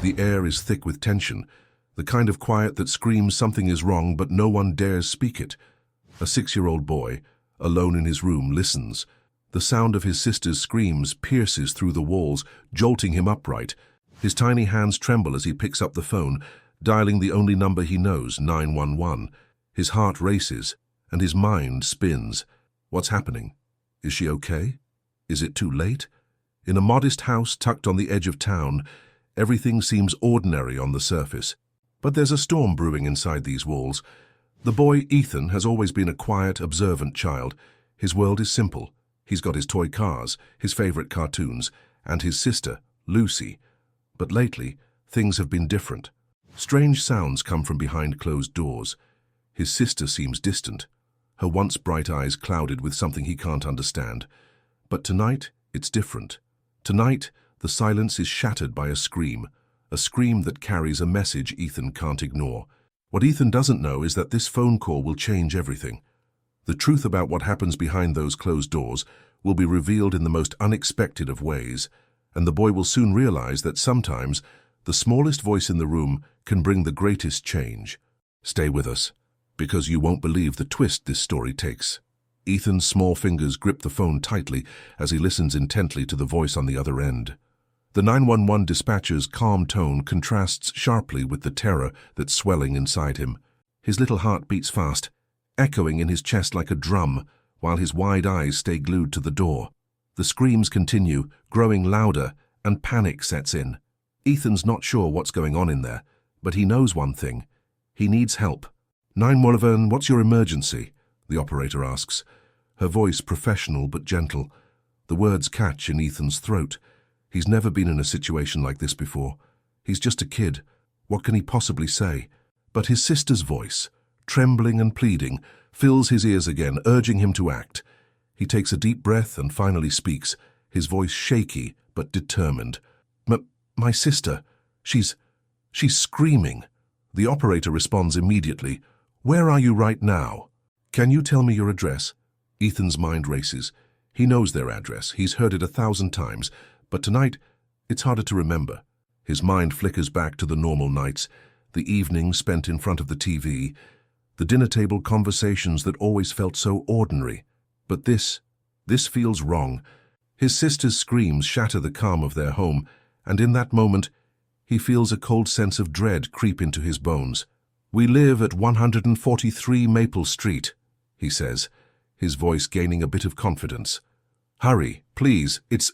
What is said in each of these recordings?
The air is thick with tension, the kind of quiet that screams something is wrong but no one dares speak it. A 6-year-old boy, alone in his room, listens. The sound of his sister's screams pierces through the walls, jolting him upright. His tiny hands tremble as he picks up the phone, dialing the only number he knows, 911. His heart races, and his mind spins. What's happening? Is she okay? Is it too late? In a modest house tucked on the edge of town, everything seems ordinary on the surface. But there's a storm brewing inside these walls. The boy, Ethan, has always been a quiet, observant child. His world is simple. He's got his toy cars, his favorite cartoons, and his sister, Lucy. But lately, things have been different. Strange sounds come from behind closed doors. His sister seems distant, her once bright eyes clouded with something he can't understand. But tonight, it's different. Tonight, the silence is shattered by a scream that carries a message Ethan can't ignore. What Ethan doesn't know is that this phone call will change everything. The truth about what happens behind those closed doors will be revealed in the most unexpected of ways, and the boy will soon realize that sometimes the smallest voice in the room can bring the greatest change. Stay with us, because you won't believe the twist this story takes. Ethan's small fingers grip the phone tightly as he listens intently to the voice on the other end. The 911 dispatcher's calm tone contrasts sharply with the terror that's swelling inside him. His little heart beats fast, echoing in his chest like a drum, while his wide eyes stay glued to the door. The screams continue, growing louder, and panic sets in. Ethan's not sure what's going on in there, but he knows one thing. He needs help. 911, what's your emergency? The operator asks, her voice professional but gentle. The words catch in Ethan's throat. He's never been in a situation like this before. He's just a kid. What can he possibly say? But his sister's voice, trembling and pleading, fills his ears again, urging him to act. He takes a deep breath and finally speaks, his voice shaky but determined. My sister, she's screaming. The operator responds immediately. Where are you right now? Can you tell me your address? Ethan's mind races. He knows their address. He's heard it 1,000 times. But tonight, it's harder to remember. His mind flickers back to the normal nights, the evenings spent in front of the TV, the dinner table conversations that always felt so ordinary. But this feels wrong. His sister's screams shatter the calm of their home, and in that moment, he feels a cold sense of dread creep into his bones. We live at 143 Maple Street, he says, his voice gaining a bit of confidence. Hurry, please, it's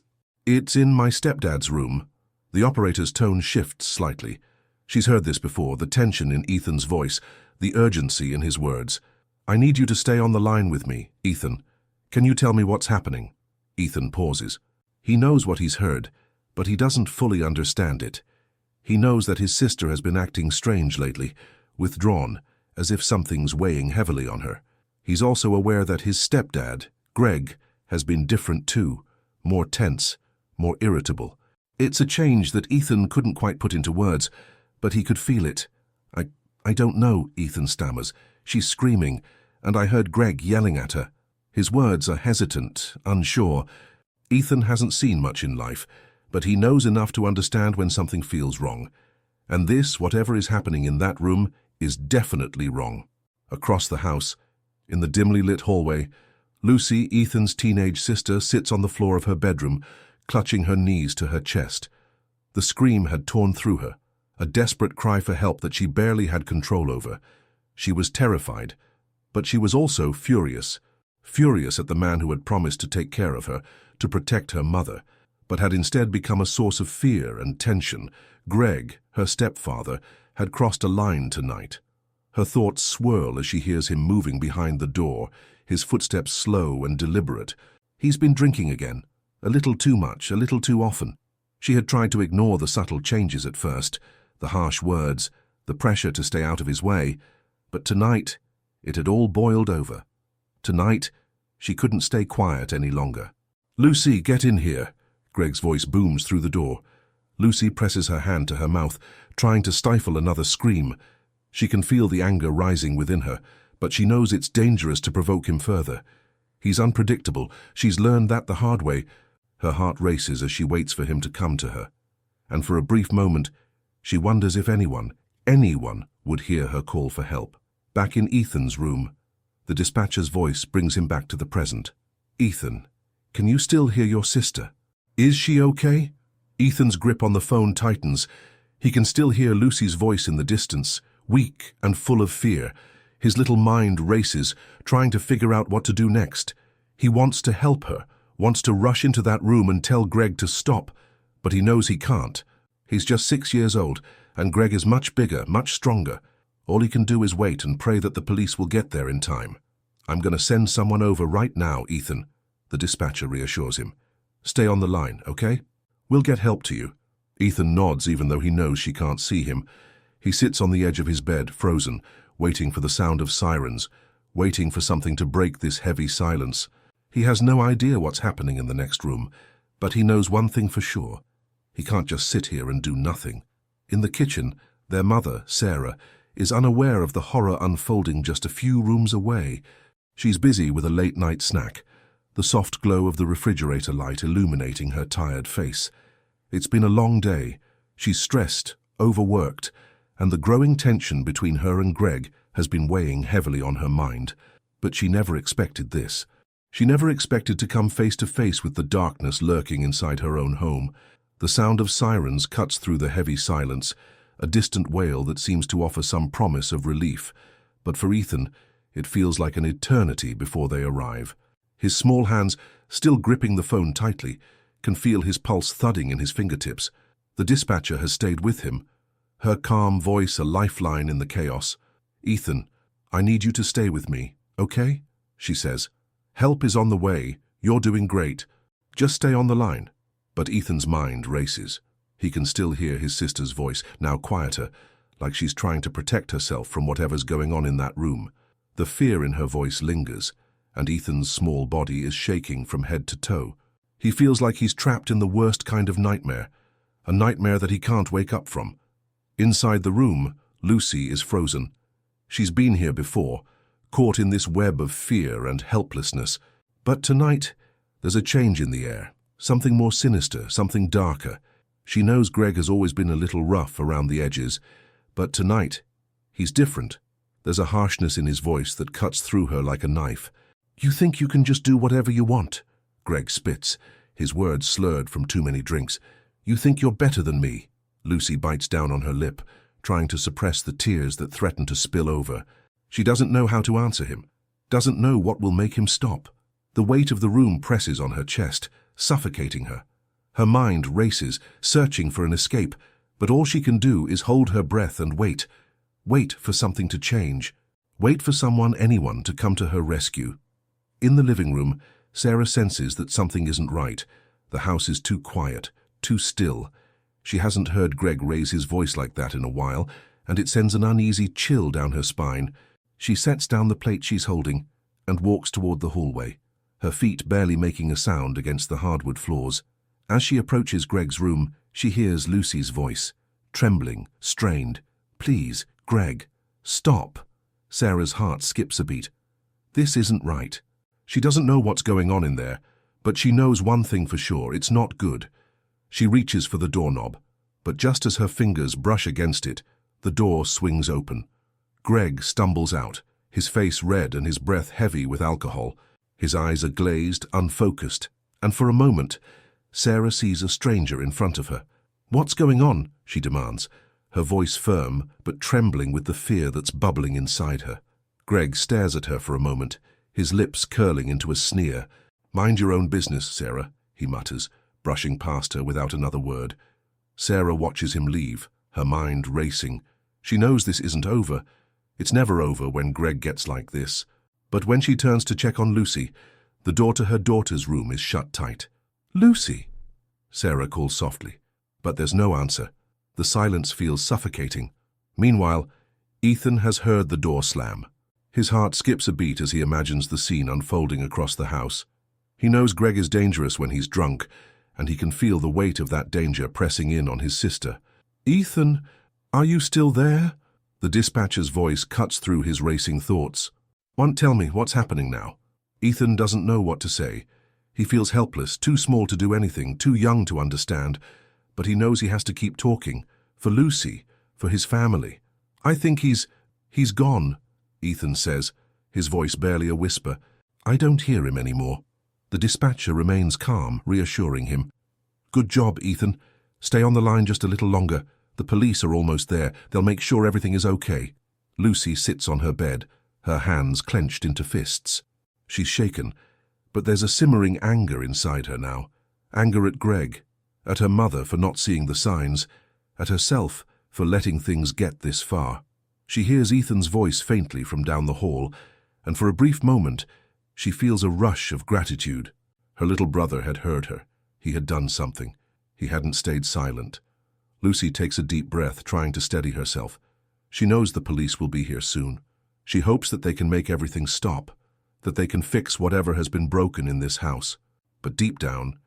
in my stepdad's room. The operator's tone shifts slightly. She's heard this before, the tension in Ethan's voice, the urgency in his words. I need you to stay on the line with me, Ethan. Can you tell me what's happening? Ethan pauses. He knows what he's heard, but he doesn't fully understand it. He knows that his sister has been acting strange lately, withdrawn, as if something's weighing heavily on her. He's also aware that his stepdad, Greg, has been different too, more tense, more irritable. It's a change that Ethan couldn't quite put into words, but he could feel it. I don't know, Ethan stammers. She's screaming, and I heard Greg yelling at her. His words are hesitant, unsure. Ethan hasn't seen much in life, but he knows enough to understand when something feels wrong. And this, whatever is happening in that room, is definitely wrong. Across the house, in the dimly lit hallway, Lucy, Ethan's teenage sister, sits on the floor of her bedroom, clutching her knees to her chest. The scream had torn through her, a desperate cry for help that she barely had control over. She was terrified, but she was also furious at the man who had promised to take care of her, to protect her mother, but had instead become a source of fear and tension. Greg, her stepfather, had crossed a line tonight. Her thoughts swirl as she hears him moving behind the door, his footsteps slow and deliberate. He's been drinking again, a little too much, a little too often. She had tried to ignore the subtle changes at first, the harsh words, the pressure to stay out of his way, but tonight it had all boiled over. Tonight, she couldn't stay quiet any longer. Lucy, get in here. Greg's voice booms through the door. Lucy presses her hand to her mouth, trying to stifle another scream. She can feel the anger rising within her, but she knows it's dangerous to provoke him further. He's unpredictable. She's learned that the hard way. Her heart races as she waits for him to come to her. And for a brief moment, She wonders if anyone would hear her call for help. Back in Ethan's room, the dispatcher's voice brings him back to the present. Ethan, can you still hear your sister? Is she okay? Ethan's grip on the phone tightens. He can still hear Lucy's voice in the distance, weak and full of fear. His little mind races, trying to figure out what to do next. He wants to help her, wants to rush into that room and tell Greg to stop, but he knows he can't. He's just 6 years old, and Greg is much bigger, much stronger. All he can do is wait and pray that the police will get there in time. I'm going to send someone over right now, Ethan, the dispatcher reassures him. Stay on the line, okay? We'll get help to you. Ethan nods even though he knows she can't see him. He sits on the edge of his bed, frozen, waiting for the sound of sirens, waiting for something to break this heavy silence. He has no idea what's happening in the next room, but he knows one thing for sure. He can't just sit here and do nothing. In the kitchen, their mother, Sarah, is unaware of the horror unfolding just a few rooms away. She's busy with a late-night snack, the soft glow of the refrigerator light illuminating her tired face. It's been a long day. She's stressed, overworked, and the growing tension between her and Greg has been weighing heavily on her mind. But she never expected this. She never expected to come face to face with the darkness lurking inside her own home. The sound of sirens cuts through the heavy silence, a distant wail that seems to offer some promise of relief. But for Ethan, it feels like an eternity before they arrive. His small hands, still gripping the phone tightly, can feel his pulse thudding in his fingertips. The dispatcher has stayed with him, her calm voice a lifeline in the chaos. Ethan, I need you to stay with me, okay? She says. Help is on the way. You're doing great. Just stay on the line. But Ethan's mind races. He can still hear his sister's voice, now quieter, like she's trying to protect herself from whatever's going on in that room. The fear in her voice lingers, and Ethan's small body is shaking from head to toe. He feels like he's trapped in the worst kind of nightmare, a nightmare that he can't wake up from. Inside the room, Lucy is frozen. She's been here before, caught in this web of fear and helplessness. But tonight, there's a change in the air, something more sinister, something darker. She knows Greg has always been a little rough around the edges, but tonight, he's different. There's a harshness in his voice that cuts through her like a knife. You think you can just do whatever you want? Greg spits, his words slurred from too many drinks. You think you're better than me? Lucy bites down on her lip, trying to suppress the tears that threaten to spill over. She doesn't know how to answer him, doesn't know what will make him stop. The weight of the room presses on her chest, suffocating her. Her mind races, searching for an escape, but all she can do is hold her breath and wait. Wait for something to change. Wait for anyone to come to her rescue. In the living room, Sarah senses that something isn't right. The house is too quiet, too still. She hasn't heard Greg raise his voice like that in a while, and it sends an uneasy chill down her spine. She sets down the plate she's holding and walks toward the hallway, her feet barely making a sound against the hardwood floors. As she approaches Greg's room, she hears Lucy's voice, trembling, strained. Please, Greg, stop. Sarah's heart skips a beat. This isn't right. She doesn't know what's going on in there, but she knows one thing for sure, it's not good. She reaches for the doorknob, but just as her fingers brush against it, the door swings open. Greg stumbles out, his face red and his breath heavy with alcohol. His eyes are glazed, unfocused, and for a moment, Sarah sees a stranger in front of her. What's going on? She demands, her voice firm but trembling with the fear that's bubbling inside her. Greg stares at her for a moment, his lips curling into a sneer. Mind your own business, Sarah, he mutters, brushing past her without another word. Sarah watches him leave, her mind racing. She knows this isn't over. It's never over when Greg gets like this. But when she turns to check on Lucy, the door to her daughter's room is shut tight. Lucy, Sarah calls softly, but there's no answer. The silence feels suffocating. Meanwhile, Ethan has heard the door slam. His heart skips a beat as he imagines the scene unfolding across the house. He knows Greg is dangerous when he's drunk, and he can feel the weight of that danger pressing in on his sister. Ethan, are you still there? The dispatcher's voice cuts through his racing thoughts. Tell me, what's happening now? Ethan doesn't know what to say. He feels helpless, too small to do anything, too young to understand, but he knows he has to keep talking, For Lucy, for his family. I think he's gone, Ethan says, his voice barely a whisper. I don't hear him anymore. The dispatcher remains calm, reassuring him. Good job, Ethan. Stay on the line just a little longer. The police are almost there. They'll make sure everything is okay. Lucy sits on her bed, her hands clenched into fists. She's shaken, but there's a simmering anger inside her now. Anger at Greg, at her mother for not seeing the signs, at herself for letting things get this far. She hears Ethan's voice faintly from down the hall, and for a brief moment, she feels a rush of gratitude. Her little brother had heard her. He had done something. He hadn't stayed silent. Lucy takes a deep breath, trying to steady herself. She knows the police will be here soon. She hopes that they can make everything stop, that they can fix whatever has been broken in this house. But deep down,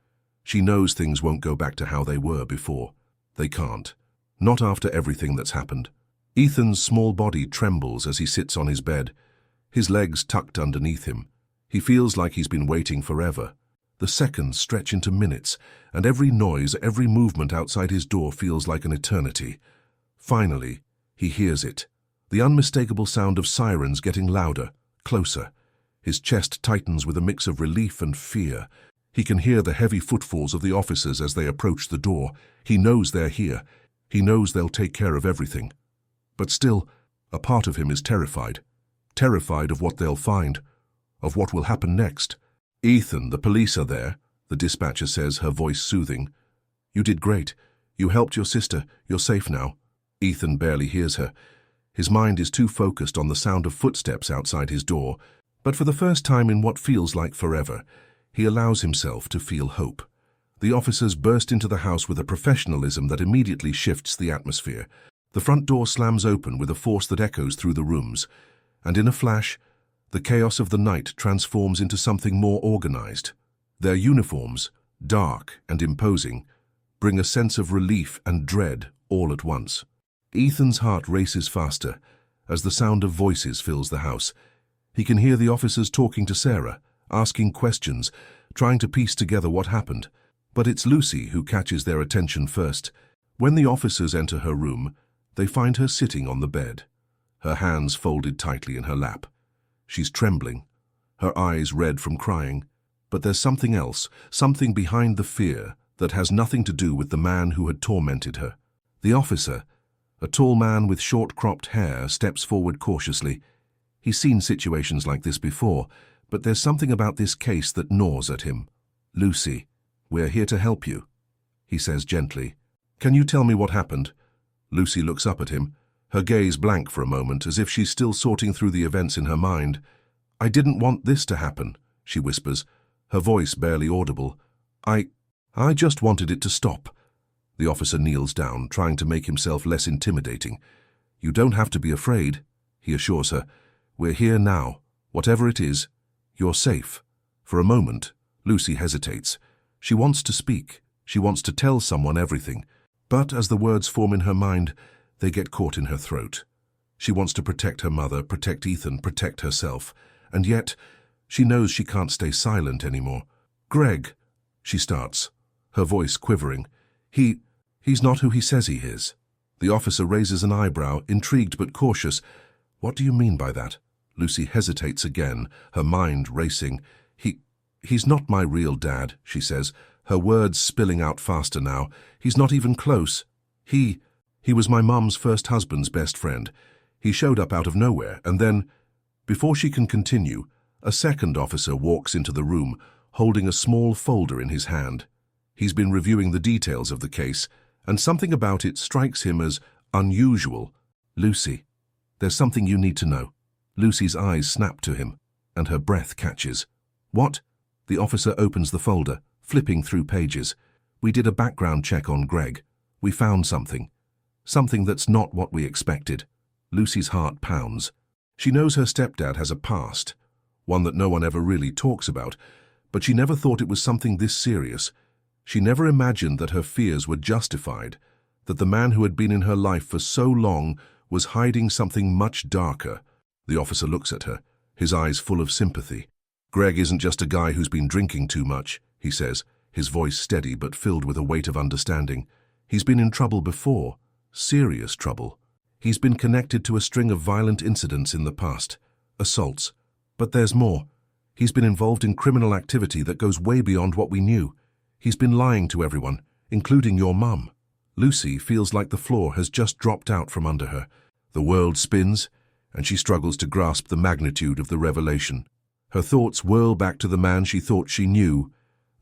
she knows things won't go back to how they were before. They can't. Not after everything that's happened. Ethan's small body trembles as he sits on his bed, his legs tucked underneath him. He feels like he's been waiting forever. The seconds stretch into minutes, and every noise, every movement outside his door feels like an eternity. Finally, he hears it. The unmistakable sound of sirens getting louder, closer. His chest tightens with a mix of relief and fear. He can hear the heavy footfalls of the officers as they approach the door. He knows they're here. He knows they'll take care of everything. But still, a part of him is terrified. Terrified of what they'll find, of what will happen next. Ethan, the police are there, the dispatcher says, her voice soothing. You did great. You helped your sister. You're safe now. Ethan barely hears her. His mind is too focused on the sound of footsteps outside his door, but for the first time in what feels like forever, he allows himself to feel hope. The officers burst into the house with a professionalism that immediately shifts the atmosphere. The front door slams open with a force that echoes through the rooms, and in a flash, the chaos of the night transforms into something more organized. Their uniforms, dark and imposing, bring a sense of relief and dread all at once. Ethan's heart races faster as the sound of voices fills the house. He can hear the officers talking to Sarah, asking questions, trying to piece together what happened. But it's Lucy who catches their attention first. When the officers enter her room, they find her sitting on the bed, her hands folded tightly in her lap. She's trembling, her eyes red from crying, but there's something else, something behind the fear that has nothing to do with the man who had tormented her. The officer, a tall man with short-cropped hair, steps forward cautiously. He's seen situations like this before, but there's something about this case that gnaws at him. Lucy, we're here to help you, he says gently. Can you tell me what happened? Lucy looks up at him, her gaze blank for a moment, as if she's still sorting through the events in her mind. I didn't want this to happen, she whispers, her voice barely audible. I just wanted it to stop. The officer kneels down, trying to make himself less intimidating. You don't have to be afraid, he assures her. We're here now. Whatever it is, you're safe. For a moment, Lucy hesitates. She wants to speak. She wants to tell someone everything. But as the words form in her mind, they get caught in her throat. She wants to protect her mother, protect Ethan, protect herself. And yet, she knows she can't stay silent anymore. Greg, she starts, her voice quivering. He's not who he says he is. The officer raises an eyebrow, intrigued but cautious. What do you mean by that? Lucy hesitates again, her mind racing. He's not my real dad, she says, her words spilling out faster now. He's not even close. He was my mum's first husband's best friend. He showed up out of nowhere, and then, before she can continue, a second officer walks into the room, holding a small folder in his hand. He's been reviewing the details of the case, and something about it strikes him as unusual. Lucy, there's something you need to know. Lucy's eyes snap to him, and her breath catches. What? The officer opens the folder, flipping through pages. We did a background check on Greg. We found something. Something that's not what we expected. Lucy's heart pounds. She knows her stepdad has a past, one that no one ever really talks about, but she never thought it was something this serious. She never imagined that her fears were justified, that the man who had been in her life for so long was hiding something much darker. The officer looks at her, his eyes full of sympathy. Greg isn't just a guy who's been drinking too much, he says, his voice steady but filled with a weight of understanding. He's been in trouble before. serious trouble. He's been connected to a string of violent incidents in the past, assaults. But there's more. He's been involved in criminal activity that goes way beyond what we knew. He's been lying to everyone, including your mum. Lucy feels like the floor has just dropped out from under her. The world spins, and she struggles to grasp the magnitude of the revelation. Her thoughts whirl back to the man she thought she knew,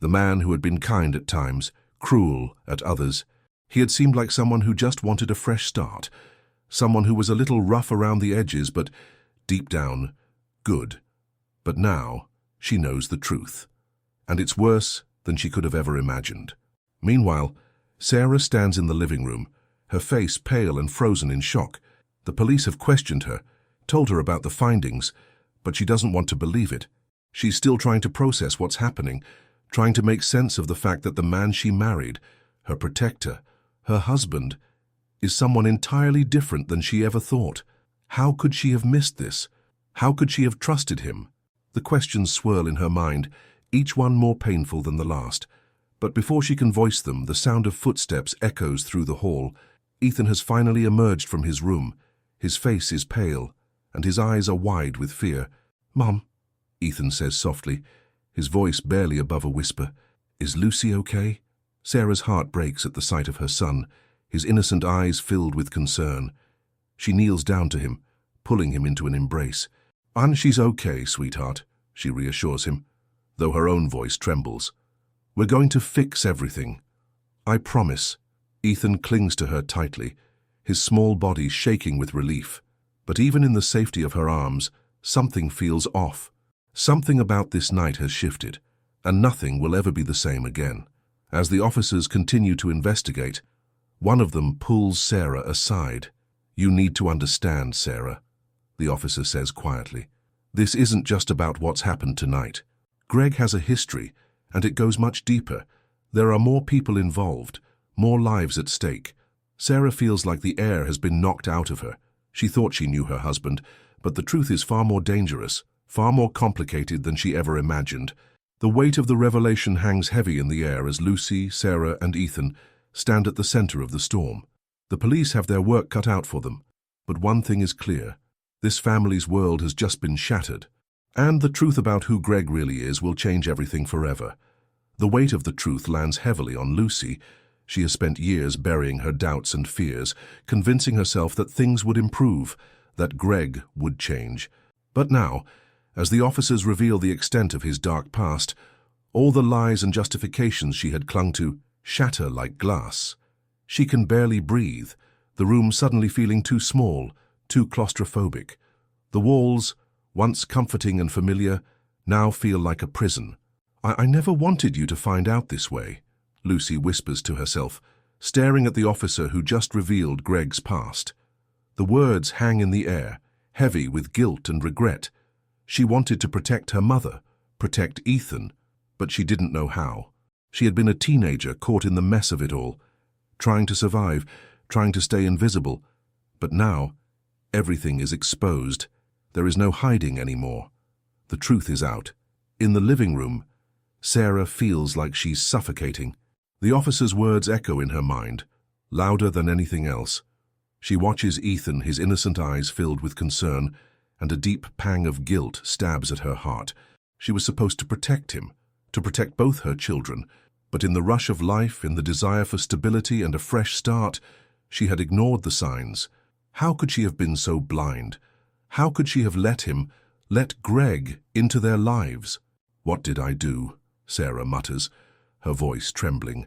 the man who had been kind at times, cruel at others. He had seemed like someone who just wanted a fresh start, someone who was a little rough around the edges, but deep down, good. But now, she knows the truth, and it's worse than she could have ever imagined. Meanwhile, Sarah stands in the living room, her face pale and frozen in shock. The police have questioned her, told her about the findings, but she doesn't want to believe it. She's still trying to process what's happening, trying to make sense of the fact that the man she married, her protector, her husband, is someone entirely different than she ever thought. How could she have missed this? How could she have trusted him? The questions swirl in her mind, each one more painful than the last. But before she can voice them, the sound of footsteps echoes through the hall. Ethan has finally emerged from his room. His face is pale, and his eyes are wide with fear. "Mum," Ethan says softly, his voice barely above a whisper. "Is Lucy okay?" Sarah's heart breaks at the sight of her son, his innocent eyes filled with concern. She kneels down to him, pulling him into an embrace. "And she's okay, sweetheart," she reassures him, though her own voice trembles. "We're going to fix everything. I promise." Ethan clings to her tightly, his small body shaking with relief. But even in the safety of her arms, something feels off. Something about this night has shifted, and nothing will ever be the same again. As the officers continue to investigate, one of them pulls Sarah aside. "You need to understand, Sarah," the officer says quietly. "This isn't just about what's happened tonight. Greg has a history, and it goes much deeper. There are more people involved, more lives at stake." Sarah feels like the air has been knocked out of her. She thought she knew her husband, but the truth is far more dangerous, far more complicated than she ever imagined. The weight of the revelation hangs heavy in the air as Lucy, Sarah, and Ethan stand at the center of the storm. The police have their work cut out for them, but one thing is clear. This family's world has just been shattered, and the truth about who Greg really is will change everything forever. The weight of the truth lands heavily on Lucy. She has spent years burying her doubts and fears, convincing herself that things would improve, that Greg would change. But now, as the officers reveal the extent of his dark past, all the lies and justifications she had clung to shatter like glass. She can barely breathe, the room suddenly feeling too small, too claustrophobic. The walls, once comforting and familiar, now feel like a prison. I never wanted you to find out this way," Lucy whispers to herself, staring at the officer who just revealed Greg's past. The words hang in the air, heavy with guilt and regret. She wanted to protect her mother, protect Ethan, but she didn't know how. She had been a teenager caught in the mess of it all, trying to survive, trying to stay invisible. But now, everything is exposed. There is no hiding anymore. The truth is out. In the living room, Sarah feels like she's suffocating. The officer's words echo in her mind, louder than anything else. She watches Ethan, his innocent eyes filled with concern, and a deep pang of guilt stabs at her heart. She was supposed to protect him, to protect both her children, but in the rush of life, in the desire for stability and a fresh start, she had ignored the signs. How could she have been so blind? How could she have let Greg into their lives? "What did I do?" Sarah mutters, her voice trembling.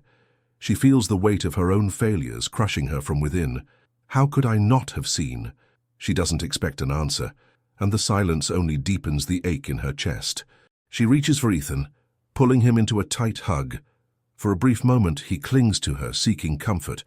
She feels the weight of her own failures crushing her from within. How could I not have seen? She doesn't expect an answer, and the silence only deepens the ache in her chest. She reaches for Ethan, pulling him into a tight hug. For a brief moment, he clings to her, seeking comfort,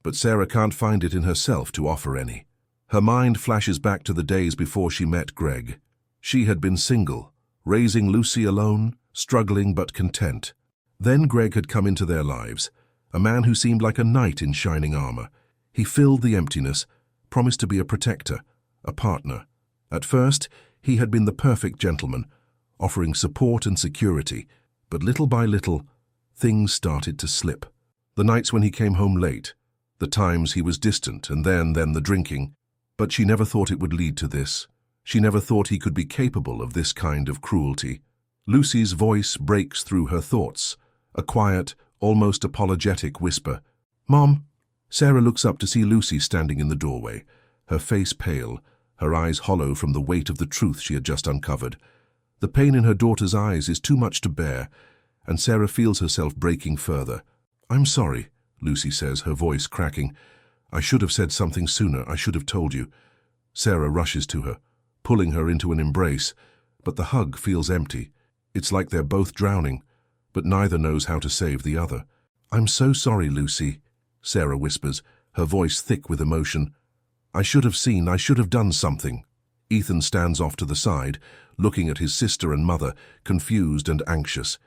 but Sarah can't find it in herself to offer any. Her mind flashes back to the days before she met Greg. She had been single, raising Lucy alone, struggling but content. Then Greg had come into their lives, a man who seemed like a knight in shining armor. He filled the emptiness, promised to be a protector, a partner. At first, he had been the perfect gentleman, offering support and security, but little by little, things started to slip. The nights when he came home late, The times he was distant, and then the drinking. But she never thought it would lead to this. She never thought he could be capable of this kind of cruelty. Lucy's voice breaks through her thoughts, a quiet, almost apologetic whisper. "Mom." Sarah looks up to see Lucy standing in the doorway, her face pale, her eyes hollow from the weight of the truth she had just uncovered. The pain in her daughter's eyes is too much to bear, and Sarah feels herself breaking further. "I'm sorry," Lucy says, her voice cracking. "I should have said something sooner. I should have told you." Sarah rushes to her, pulling her into an embrace, but the hug feels empty. It's like they're both drowning, but neither knows how to save the other. "I'm so sorry, Lucy," Sarah whispers, her voice thick with emotion. I should have done something." Ethan stands off to the side, looking at his sister and mother, confused and anxious.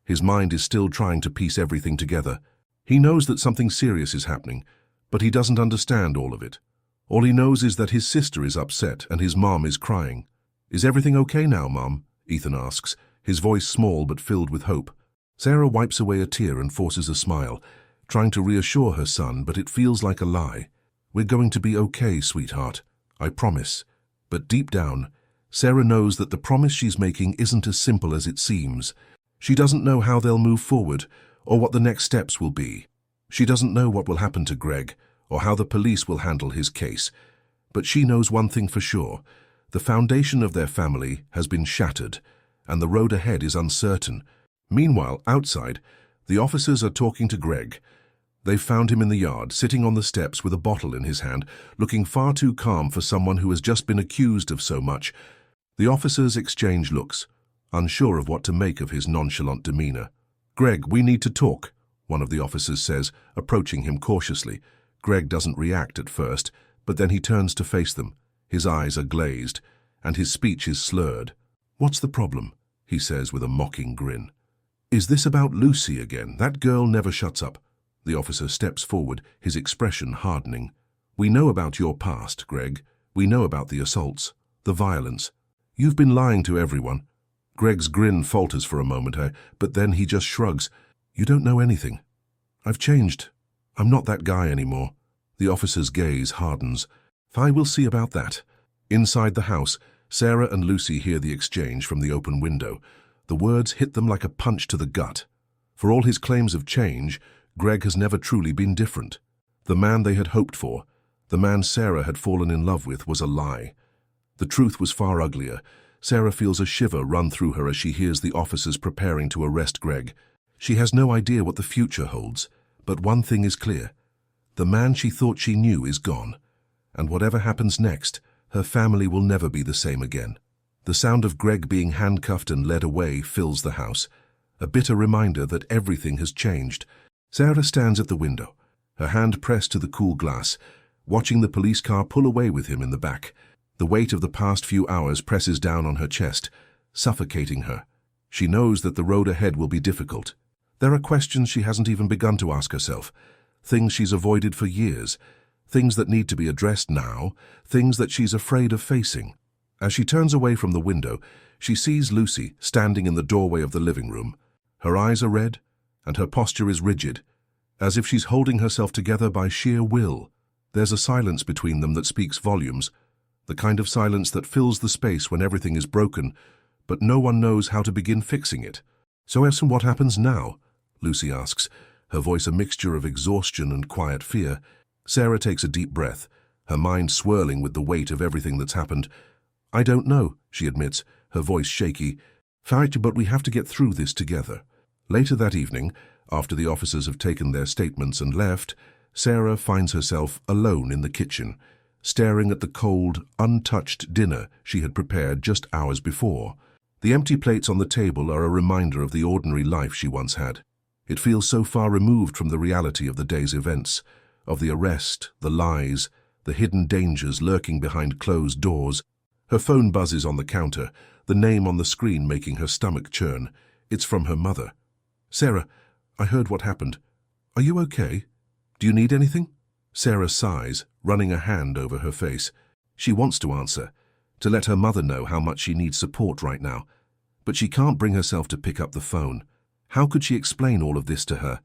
His mind is still trying to piece everything together. He knows that something serious is happening, but he doesn't understand all of it. All he knows is that his sister is upset and his mom is crying. "Is everything okay now, Mom?" Ethan asks, his voice small but filled with hope. Sarah wipes away a tear and forces a smile, trying to reassure her son, but it feels like a lie. "We're going to be okay, sweetheart. I promise." But deep down, Sarah knows that the promise she's making isn't as simple as it seems. She doesn't know how they'll move forward, or what the next steps will be. She doesn't know what will happen to Greg, or how the police will handle his case. But she knows one thing for sure. The foundation of their family has been shattered, and the road ahead is uncertain. Meanwhile, outside, the officers are talking to Greg. They've found him in the yard, sitting on the steps with a bottle in his hand, looking far too calm for someone who has just been accused of so much. The officers exchange looks, unsure of what to make of his nonchalant demeanor. "Greg, we need to talk," one of the officers says, approaching him cautiously. Greg doesn't react at first, but then he turns to face them. His eyes are glazed, and his speech is slurred. "What's the problem?" he says with a mocking grin. "Is this about Lucy again? That girl never shuts up." The officer steps forward, his expression hardening. "We know about your past, Greg. We know about the assaults, the violence. You've been lying to everyone." Greg's grin falters for a moment, but then he just shrugs. "You don't know anything. I've changed. I'm not that guy anymore." The officer's gaze hardens. "I will see about that." Inside the house, Sarah and Lucy hear the exchange from the open window. The words hit them like a punch to the gut. For all his claims of change, Greg has never truly been different. The man they had hoped for, the man Sarah had fallen in love with, was a lie. The truth was far uglier. Sarah feels a shiver run through her as she hears the officers preparing to arrest Greg. She has no idea what the future holds, but one thing is clear. The man she thought she knew is gone, and whatever happens next, her family will never be the same again. The sound of Greg being handcuffed and led away fills the house, a bitter reminder that everything has changed. Sarah stands at the window, her hand pressed to the cool glass, watching the police car pull away with him in the back. The weight of the past few hours presses down on her chest, suffocating her. She knows that the road ahead will be difficult. There are questions she hasn't even begun to ask herself, things she's avoided for years, things that need to be addressed now, things that she's afraid of facing. As she turns away from the window, she sees Lucy standing in the doorway of the living room. Her eyes are red, and her posture is rigid, as if she's holding herself together by sheer will. There's a silence between them that speaks volumes, the kind of silence that fills the space when everything is broken, but no one knows how to begin fixing it. "So what happens now?" Lucy asks, her voice a mixture of exhaustion and quiet fear. Sarah takes a deep breath, her mind swirling with the weight of everything that's happened. "I don't know," she admits, her voice shaky. "But we have to get through this together." Later that evening, after the officers have taken their statements and left, Sarah finds herself alone in the kitchen, staring at the cold, untouched dinner she had prepared just hours before. The empty plates on the table are a reminder of the ordinary life she once had. It feels so far removed from the reality of the day's events, of the arrest, the lies, the hidden dangers lurking behind closed doors. Her phone buzzes on the counter, the name on the screen making her stomach churn. It's from her mother. "Sarah, I heard what happened. Are you okay? Do you need anything?" Sarah sighs, running a hand over her face. She wants to answer, to let her mother know how much she needs support right now. But she can't bring herself to pick up the phone. How could she explain all of this to her?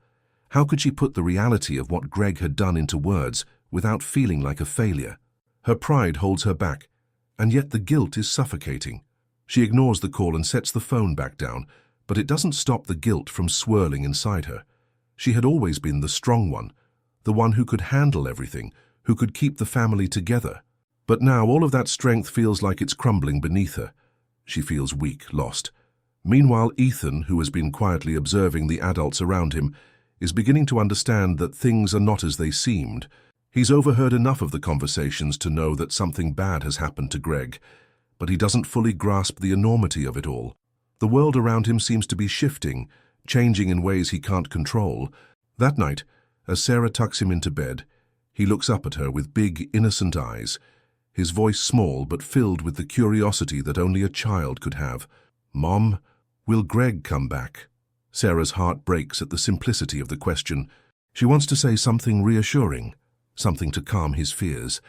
How could she put the reality of what Greg had done into words without feeling like a failure? Her pride holds her back, and yet the guilt is suffocating. She ignores the call and sets the phone back down, but it doesn't stop the guilt from swirling inside her. She had always been the strong one, the one who could handle everything, who could keep the family together. But now all of that strength feels like it's crumbling beneath her. She feels weak, lost. Meanwhile, Ethan, who has been quietly observing the adults around him, is beginning to understand that things are not as they seemed. He's overheard enough of the conversations to know that something bad has happened to Greg, but he doesn't fully grasp the enormity of it all. The world around him seems to be shifting, changing in ways he can't control. That night, as Sarah tucks him into bed, he looks up at her with big, innocent eyes, his voice small but filled with the curiosity that only a child could have. "Mom, will Greg come back?" Sarah's heart breaks at the simplicity of the question. She wants to say something reassuring, something to calm his fears,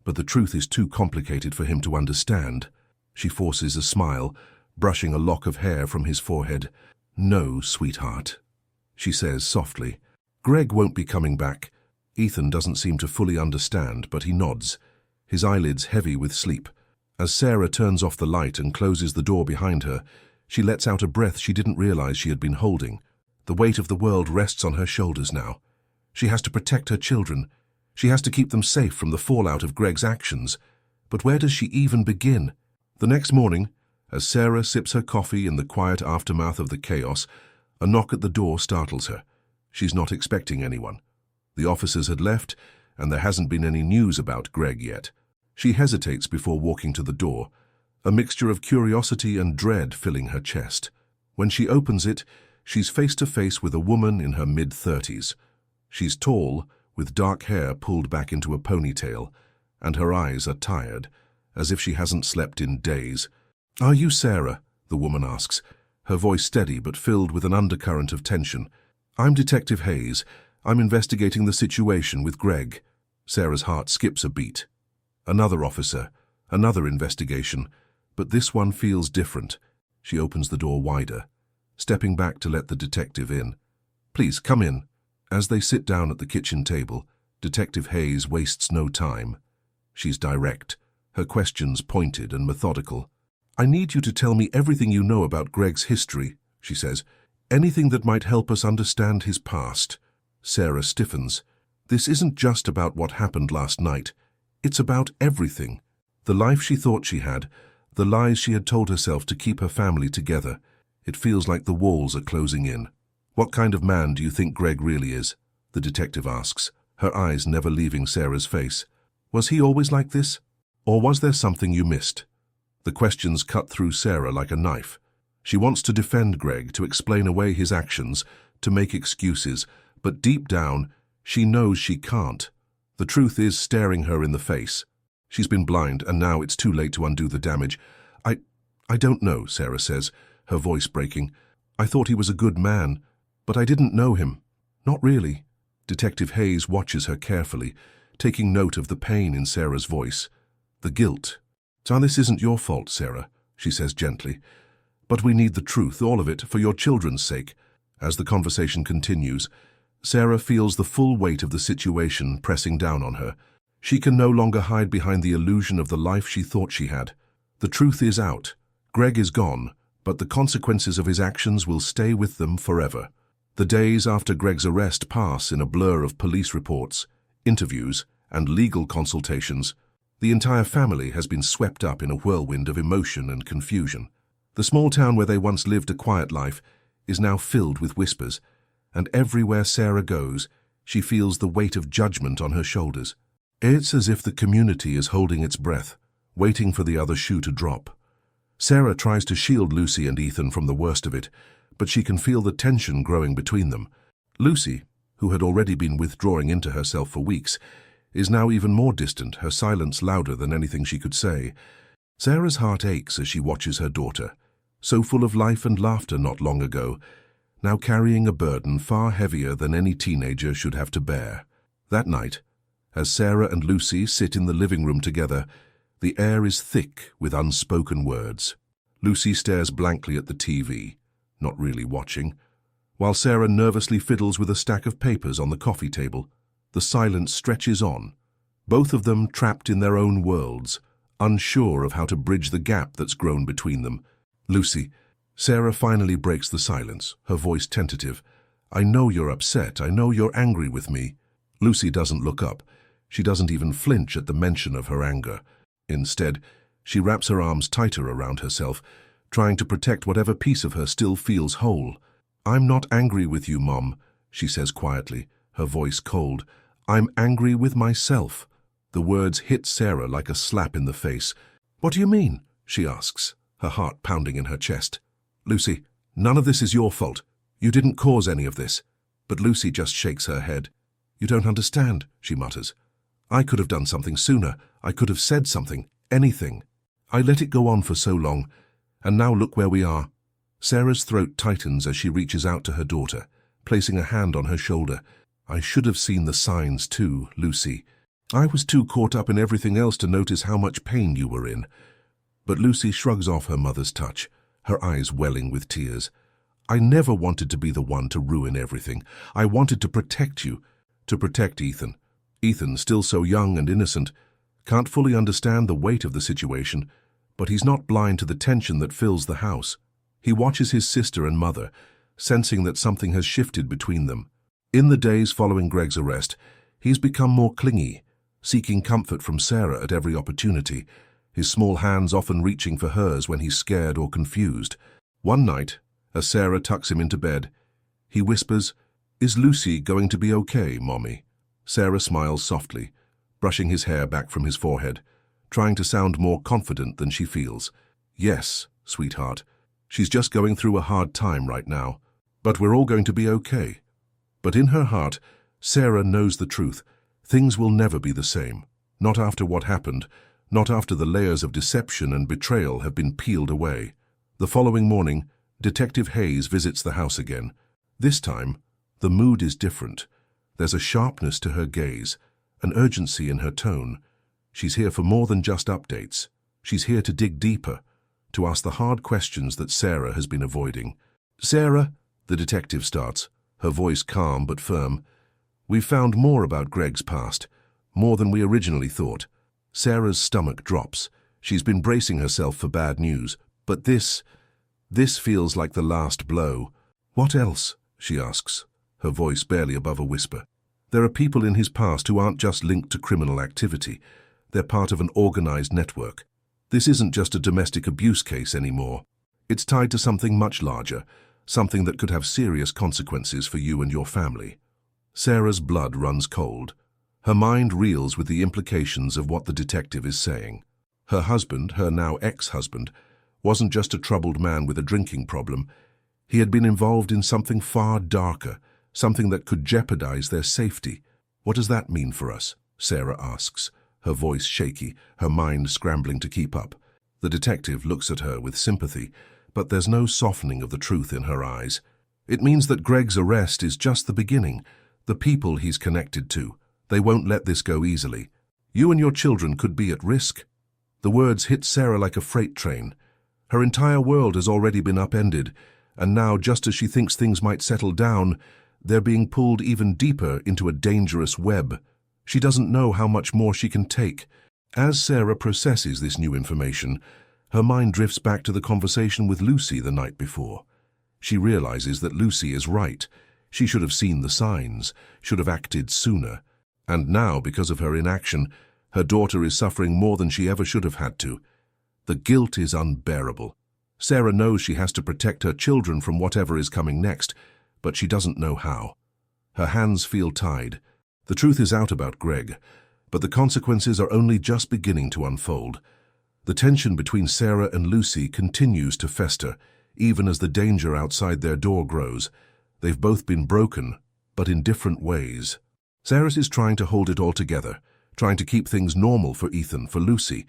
but the truth is too complicated for him to understand. She forces a smile, brushing a lock of hair from his forehead. "No, sweetheart," she says softly. "Greg won't be coming back." Ethan doesn't seem to fully understand, but he nods, his eyelids heavy with sleep. As Sarah turns off the light and closes the door behind her, she lets out a breath she didn't realize she had been holding. The weight of the world rests on her shoulders now. She has to protect her children. She has to keep them safe from the fallout of Greg's actions. But where does she even begin? The next morning, as Sarah sips her coffee in the quiet aftermath of the chaos, a knock at the door startles her. She's not expecting anyone. The officers had left, and there hasn't been any news about Greg yet. She hesitates before walking to the door, a mixture of curiosity and dread filling her chest. When she opens it, she's face to face with a woman in her mid-30s. She's tall, with dark hair pulled back into a ponytail, and her eyes are tired, as if she hasn't slept in days. "Are you Sarah?" the woman asks, her voice steady but filled with an undercurrent of tension. "I'm Detective Hayes. I'm investigating the situation with Greg." Sarah's heart skips a beat. Another officer, another investigation, but this one feels different. She opens the door wider, stepping back to let the detective in. "Please, come in." As they sit down at the kitchen table, Detective Hayes wastes no time. She's direct, her questions pointed and methodical. "I need you to tell me everything you know about Greg's history," she says. "Anything that might help us understand his past." Sarah stiffens. This isn't just about what happened last night. It's about everything. The life she thought she had, the lies she had told herself to keep her family together. It feels like the walls are closing in. "What kind of man do you think Greg really is?" the detective asks, her eyes never leaving Sarah's face. "Was he always like this? Or was there something you missed?" The questions cut through Sarah like a knife. She wants to defend Greg, to explain away his actions, to make excuses, but deep down, she knows she can't. The truth is staring her in the face. She's been blind, and now it's too late to undo the damage. I don't know," Sarah says, her voice breaking. "I thought he was a good man, but I didn't know him. Not really." Detective Hayes watches her carefully, taking note of the pain in Sarah's voice, the guilt. "So this isn't your fault, Sarah," she says gently. "But we need the truth, all of it, for your children's sake." As the conversation continues, Sarah feels the full weight of the situation pressing down on her. She can no longer hide behind the illusion of the life she thought she had. The truth is out. Greg is gone, but the consequences of his actions will stay with them forever. The days after Greg's arrest pass in a blur of police reports, interviews, and legal consultations. The entire family has been swept up in a whirlwind of emotion and confusion. The small town where they once lived a quiet life is now filled with whispers, and everywhere Sarah goes, she feels the weight of judgment on her shoulders. It's as if the community is holding its breath, waiting for the other shoe to drop. Sarah tries to shield Lucy and Ethan from the worst of it, but she can feel the tension growing between them. Lucy, who had already been withdrawing into herself for weeks, is now even more distant, her silence louder than anything she could say. Sarah's heart aches as she watches her daughter, so full of life and laughter not long ago, now carrying a burden far heavier than any teenager should have to bear. That night, as Sarah and Lucy sit in the living room together, the air is thick with unspoken words. Lucy stares blankly at the TV, not really watching, while Sarah nervously fiddles with a stack of papers on the coffee table. The silence stretches on, both of them trapped in their own worlds, unsure of how to bridge the gap that's grown between them. Lucy. Sarah finally breaks the silence, her voice tentative. I know you're upset. I know you're angry with me. Lucy doesn't look up. She doesn't even flinch at the mention of her anger. Instead, she wraps her arms tighter around herself, trying to protect whatever piece of her still feels whole. I'm not angry with you, Mom, she says quietly, her voice cold. I'm angry with myself. The words hit Sarah like a slap in the face. What do you mean? She asks, her heart pounding in her chest. Lucy, none of this is your fault. You didn't cause any of this. But Lucy just shakes her head. You don't understand, she mutters. I could have done something sooner. I could have said something, anything. I let it go on for so long, and now look where we are. Sarah's throat tightens as she reaches out to her daughter, placing a hand on her shoulder. I should have seen the signs too, Lucy. I was too caught up in everything else to notice how much pain you were in. But Lucy shrugs off her mother's touch, her eyes welling with tears. I never wanted to be the one to ruin everything. I wanted to protect you, to protect Ethan. Ethan, still so young and innocent, can't fully understand the weight of the situation, but he's not blind to the tension that fills the house. He watches his sister and mother, sensing that something has shifted between them. In the days following Greg's arrest, he's become more clingy, seeking comfort from Sarah at every opportunity, his small hands often reaching for hers when he's scared or confused. One night, as Sarah tucks him into bed, he whispers, Is Lucy going to be okay, Mommy? Sarah smiles softly, brushing his hair back from his forehead, trying to sound more confident than she feels. Yes, sweetheart, she's just going through a hard time right now, but we're all going to be okay. But in her heart, Sarah knows the truth. Things will never be the same. Not after what happened, not after the layers of deception and betrayal have been peeled away. The following morning, Detective Hayes visits the house again. This time, the mood is different. There's a sharpness to her gaze, an urgency in her tone. She's here for more than just updates. She's here to dig deeper, to ask the hard questions that Sarah has been avoiding. Sarah, the detective starts, her voice calm but firm. We've found more about Greg's past, more than we originally thought. Sarah's stomach drops. She's been bracing herself for bad news, but this feels like the last blow. What else? She asks, her voice barely above a whisper. There are people in his past who aren't just linked to criminal activity. They're part of an organized network. This isn't just a domestic abuse case anymore. It's tied to something much larger, something that could have serious consequences for you and your family. Sarah's blood runs cold. Her mind reels with the implications of what the detective is saying. Her husband, her now ex-husband, wasn't just a troubled man with a drinking problem. He had been involved in something far darker, something that could jeopardize their safety. What does that mean for us? Sarah asks, her voice shaky, her mind scrambling to keep up. The detective looks at her with sympathy, but there's no softening of the truth in her eyes. It means that Greg's arrest is just the beginning. The people he's connected to, they won't let this go easily. You and your children could be at risk. The words hit Sarah like a freight train. Her entire world has already been upended, and now, just as she thinks things might settle down, they're being pulled even deeper into a dangerous web. She doesn't know how much more she can take. As Sarah processes this new information, her mind drifts back to the conversation with Lucy the night before. She realizes that Lucy is right. She should have seen the signs, should have acted sooner. And now, because of her inaction, her daughter is suffering more than she ever should have had to. The guilt is unbearable. Sarah knows she has to protect her children from whatever is coming next, but she doesn't know how. Her hands feel tied. The truth is out about Greg, but the consequences are only just beginning to unfold. The tension between Sarah and Lucy continues to fester, even as the danger outside their door grows. They've both been broken, but in different ways. Sarah is trying to hold it all together, trying to keep things normal for Ethan, for Lucy.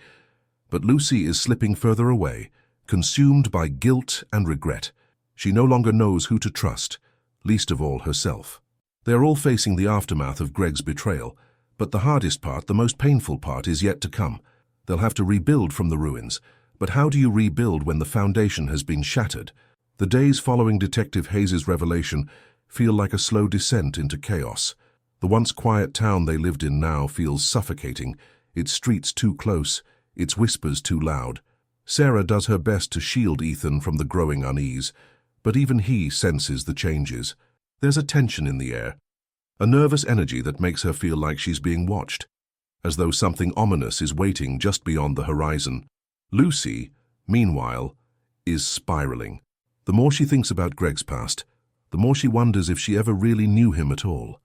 But Lucy is slipping further away, consumed by guilt and regret. She no longer knows who to trust, least of all herself. They're all facing the aftermath of Greg's betrayal, but the hardest part, the most painful part, is yet to come. They'll have to rebuild from the ruins. But how do you rebuild when the foundation has been shattered? The days following Detective Hayes' revelation feel like a slow descent into chaos. The once quiet town they lived in now feels suffocating, its streets too close, its whispers too loud. Sarah does her best to shield Ethan from the growing unease, but even he senses the changes. There's a tension in the air, a nervous energy that makes her feel like she's being watched, as though something ominous is waiting just beyond the horizon. Lucy, meanwhile, is spiraling. The more she thinks about Greg's past, the more she wonders if she ever really knew him at all.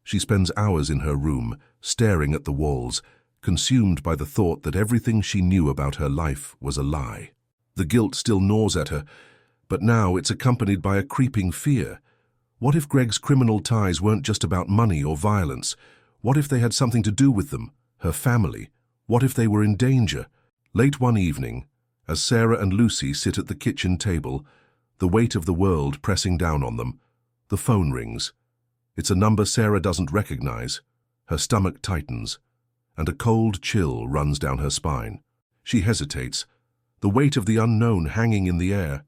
She spends hours in her room, staring at the walls, consumed by the thought that everything she knew about her life was a lie. The guilt still gnaws at her, but now it's accompanied by a creeping fear. What if Greg's criminal ties weren't just about money or violence? What if they had something to do with them, her family? What if they were in danger? Late one evening, as Sarah and Lucy sit at the kitchen table, the weight of the world pressing down on them, the phone rings. It's a number Sarah doesn't recognize. Her stomach tightens, and a cold chill runs down her spine. She hesitates, the weight of the unknown hanging in the air.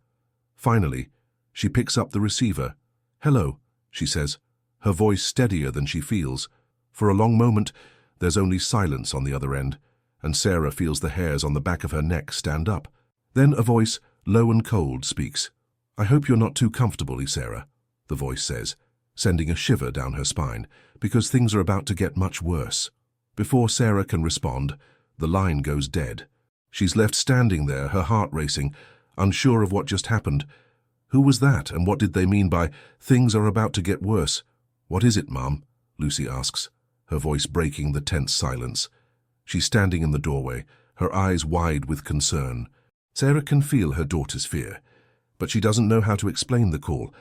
Finally, she picks up the receiver. "Hello," she says, her voice steadier than she feels. For a long moment, there's only silence on the other end, and Sarah feels the hairs on the back of her neck stand up. Then a voice, low and cold, speaks. "I hope you're not too comfortable, Sarah," the voice says, sending a shiver down her spine, because things are about to get much worse. Before Sarah can respond, the line goes dead. She's left standing there, her heart racing, unsure of what just happened. Who was that, and what did they mean by, "Things are about to get worse"? "What is it, Mom?" Lucy asks, her voice breaking the tense silence. She's standing in the doorway, her eyes wide with concern. Sarah can feel her daughter's fear, but she doesn't know how to explain the call.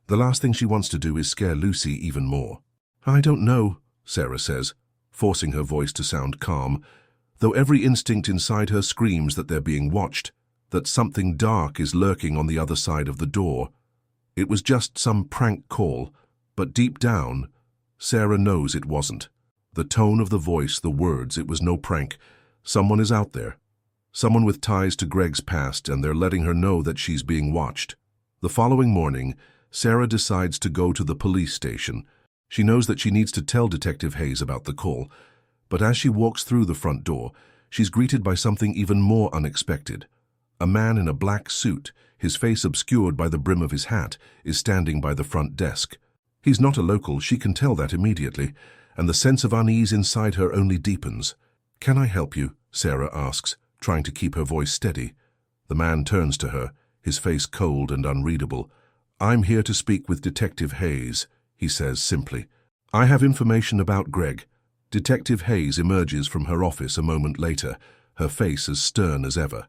The last thing she wants to do is scare Lucy even more. "I don't know," Sarah says, forcing her voice to sound calm, though every instinct inside her screams that they're being watched, that something dark is lurking on the other side of the door. It was just some prank call, but deep down, Sarah knows it wasn't. The tone of the voice, the words, it was no prank. Someone is out there. Someone with ties to Greg's past, and they're letting her know that she's being watched. The following morning, Sarah decides to go to the police station. She knows that she needs to tell Detective Hayes about the call, but as she walks through the front door, she's greeted by something even more unexpected. A man in a black suit, his face obscured by the brim of his hat, is standing by the front desk. He's not a local, she can tell that immediately, and the sense of unease inside her only deepens. "Can I help you?" Sarah asks, trying to keep her voice steady. The man turns to her, his face cold and unreadable. "I'm here to speak with Detective Hayes," he says simply. "I have information about Greg." Detective Hayes emerges from her office a moment later, her face as stern as ever.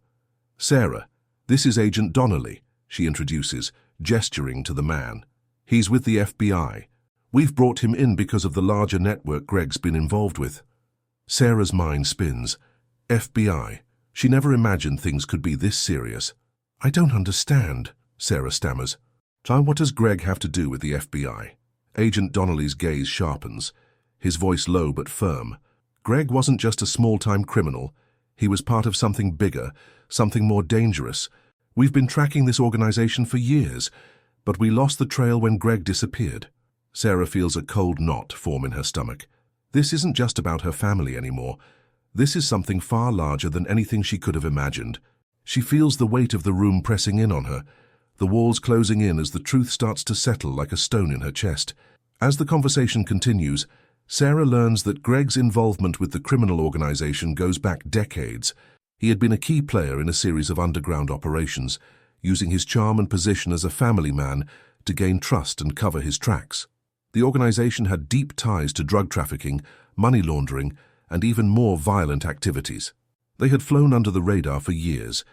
"Sarah, this is Agent Donnelly," she introduces, gesturing to the man. "He's with the FBI. We've brought him in because of the larger network Greg's been involved with." Sarah's mind spins. FBI. She never imagined things could be this serious. "I don't understand," Sarah stammers. "What does Greg have to do with the FBI?" Agent Donnelly's gaze sharpens, his voice low but firm. "Greg wasn't just a small-time criminal. He was part of something bigger, something more dangerous. We've been tracking this organization for years, but we lost the trail when Greg disappeared." Sarah feels a cold knot form in her stomach. This isn't just about her family anymore. This is something far larger than anything she could have imagined. She feels the weight of the room pressing in on her, the walls closing in as the truth starts to settle like a stone in her chest. As the conversation continues, Sarah learns that Greg's involvement with the criminal organization goes back decades. He had been a key player in a series of underground operations, using his charm and position as a family man to gain trust and cover his tracks. The organization had deep ties to drug trafficking, money laundering, and even more violent activities. They had flown under the radar for years,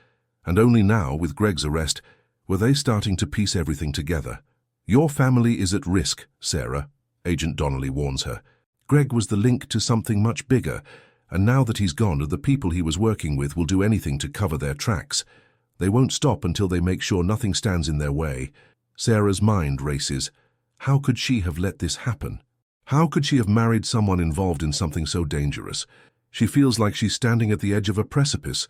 and only now, with Greg's arrest, were they starting to piece everything together. "Your family is at risk, Sarah," Agent Donnelly warns her. "Greg was the link to something much bigger, and now that he's gone, the people he was working with will do anything to cover their tracks. They won't stop until they make sure nothing stands in their way." Sarah's mind races. How could she have let this happen? How could she have married someone involved in something so dangerous? She feels like she's standing at the edge of a precipice,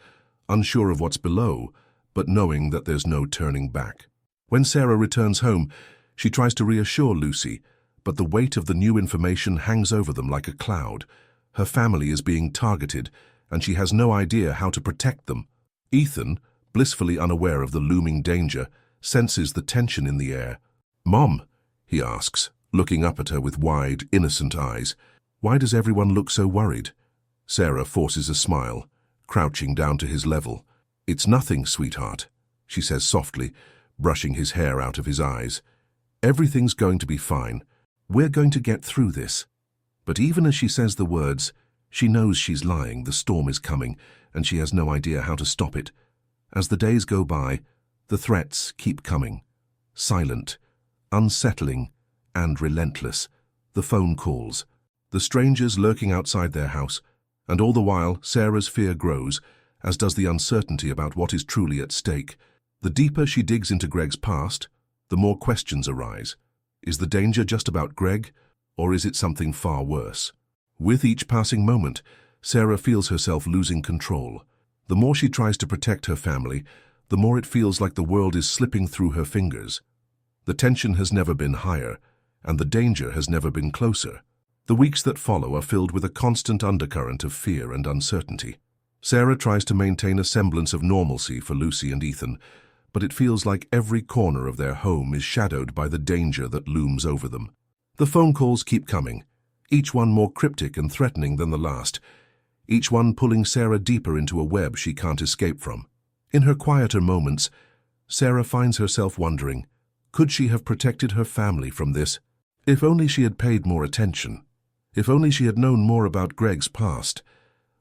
unsure of what's below, but knowing that there's no turning back. When Sarah returns home, She tries to reassure Lucy, but the weight of the new information hangs over them like a cloud. Her family is being targeted, and she has no idea how to protect them. Ethan, blissfully unaware of the looming danger, senses the tension in the air. "Mom," he asks, looking up at her with wide, innocent eyes. "Why does everyone look so worried?" Sarah forces a smile, crouching down to his level. "It's nothing, sweetheart," she says softly, brushing his hair out of his eyes. "Everything's going to be fine. We're going to get through this." But even as she says the words, she knows she's lying. The storm is coming, and she has no idea how to stop it. As the days go by, the threats keep coming. Silent, unsettling, and relentless. The phone calls. The strangers lurking outside their house. And all the while, Sarah's fear grows, as does the uncertainty about what is truly at stake. The deeper she digs into Greg's past, the more questions arise. Is the danger just about Greg, or is it something far worse? With each passing moment, Sarah feels herself losing control. The more she tries to protect her family, the more it feels like the world is slipping through her fingers. The tension has never been higher, and the danger has never been closer. The weeks that follow are filled with a constant undercurrent of fear and uncertainty. Sarah tries to maintain a semblance of normalcy for Lucy and Ethan, but it feels like every corner of their home is shadowed by the danger that looms over them. The phone calls keep coming, each one more cryptic and threatening than the last, each one pulling Sarah deeper into a web she can't escape from. In her quieter moments, Sarah finds herself wondering, could she have protected her family from this? If only she had paid more attention. If only she had known more about Greg's past.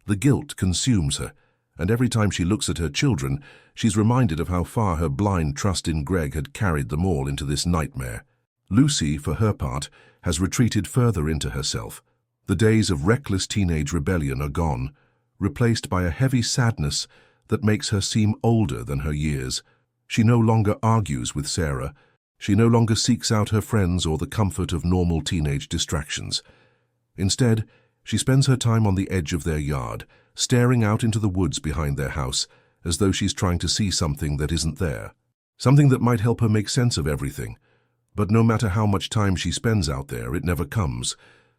The guilt consumes her, and every time she looks at her children, she's reminded of how far her blind trust in Greg had carried them all into this nightmare. Lucy, for her part, has retreated further into herself. The days of reckless teenage rebellion are gone, replaced by a heavy sadness that makes her seem older than her years. She no longer argues with Sarah. She no longer seeks out her friends or the comfort of normal teenage distractions. Instead, she spends her time on the edge of their yard, staring out into the woods behind their house, as though she's trying to see something that isn't there. Something that might help her make sense of everything. But no matter how much time she spends out there, it never comes.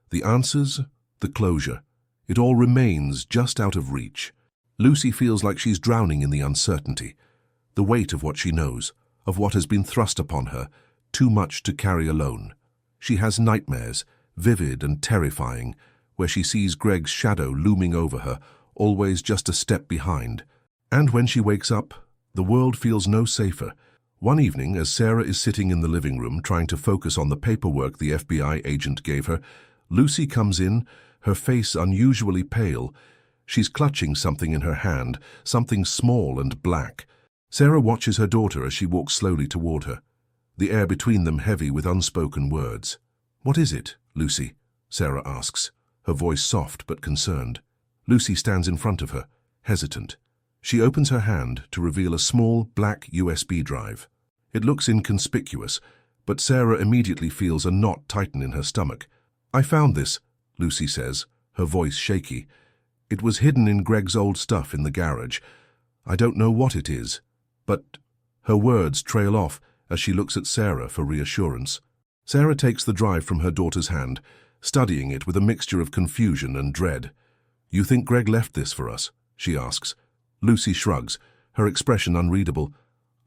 The answers, the closure, it all remains just out of reach. Lucy feels like she's drowning in the uncertainty, the weight of what she knows, of what has been thrust upon her, too much to carry alone. She has nightmares, vivid and terrifying, where she sees Greg's shadow looming over her, always just a step behind. And when she wakes up, the world feels no safer. One evening, as Sarah is sitting in the living room trying to focus on the paperwork the FBI agent gave her, Lucy comes in, her face unusually pale. She's clutching something in her hand, something small and black. Sarah watches her daughter as she walks slowly toward her, the air between them heavy with unspoken words. "What is it, Lucy?" Sarah asks, her voice soft but concerned. Lucy stands in front of her, hesitant. She opens her hand to reveal a small, black USB drive. It looks inconspicuous, but Sarah immediately feels a knot tighten in her stomach. "I found this," Lucy says, her voice shaky. "It was hidden in Greg's old stuff in the garage. I don't know what it is, but—" Her words trail off as she looks at Sarah for reassurance. Sarah takes the drive from her daughter's hand, studying it with a mixture of confusion and dread. "You think Greg left this for us?" she asks. Lucy shrugs, her expression unreadable.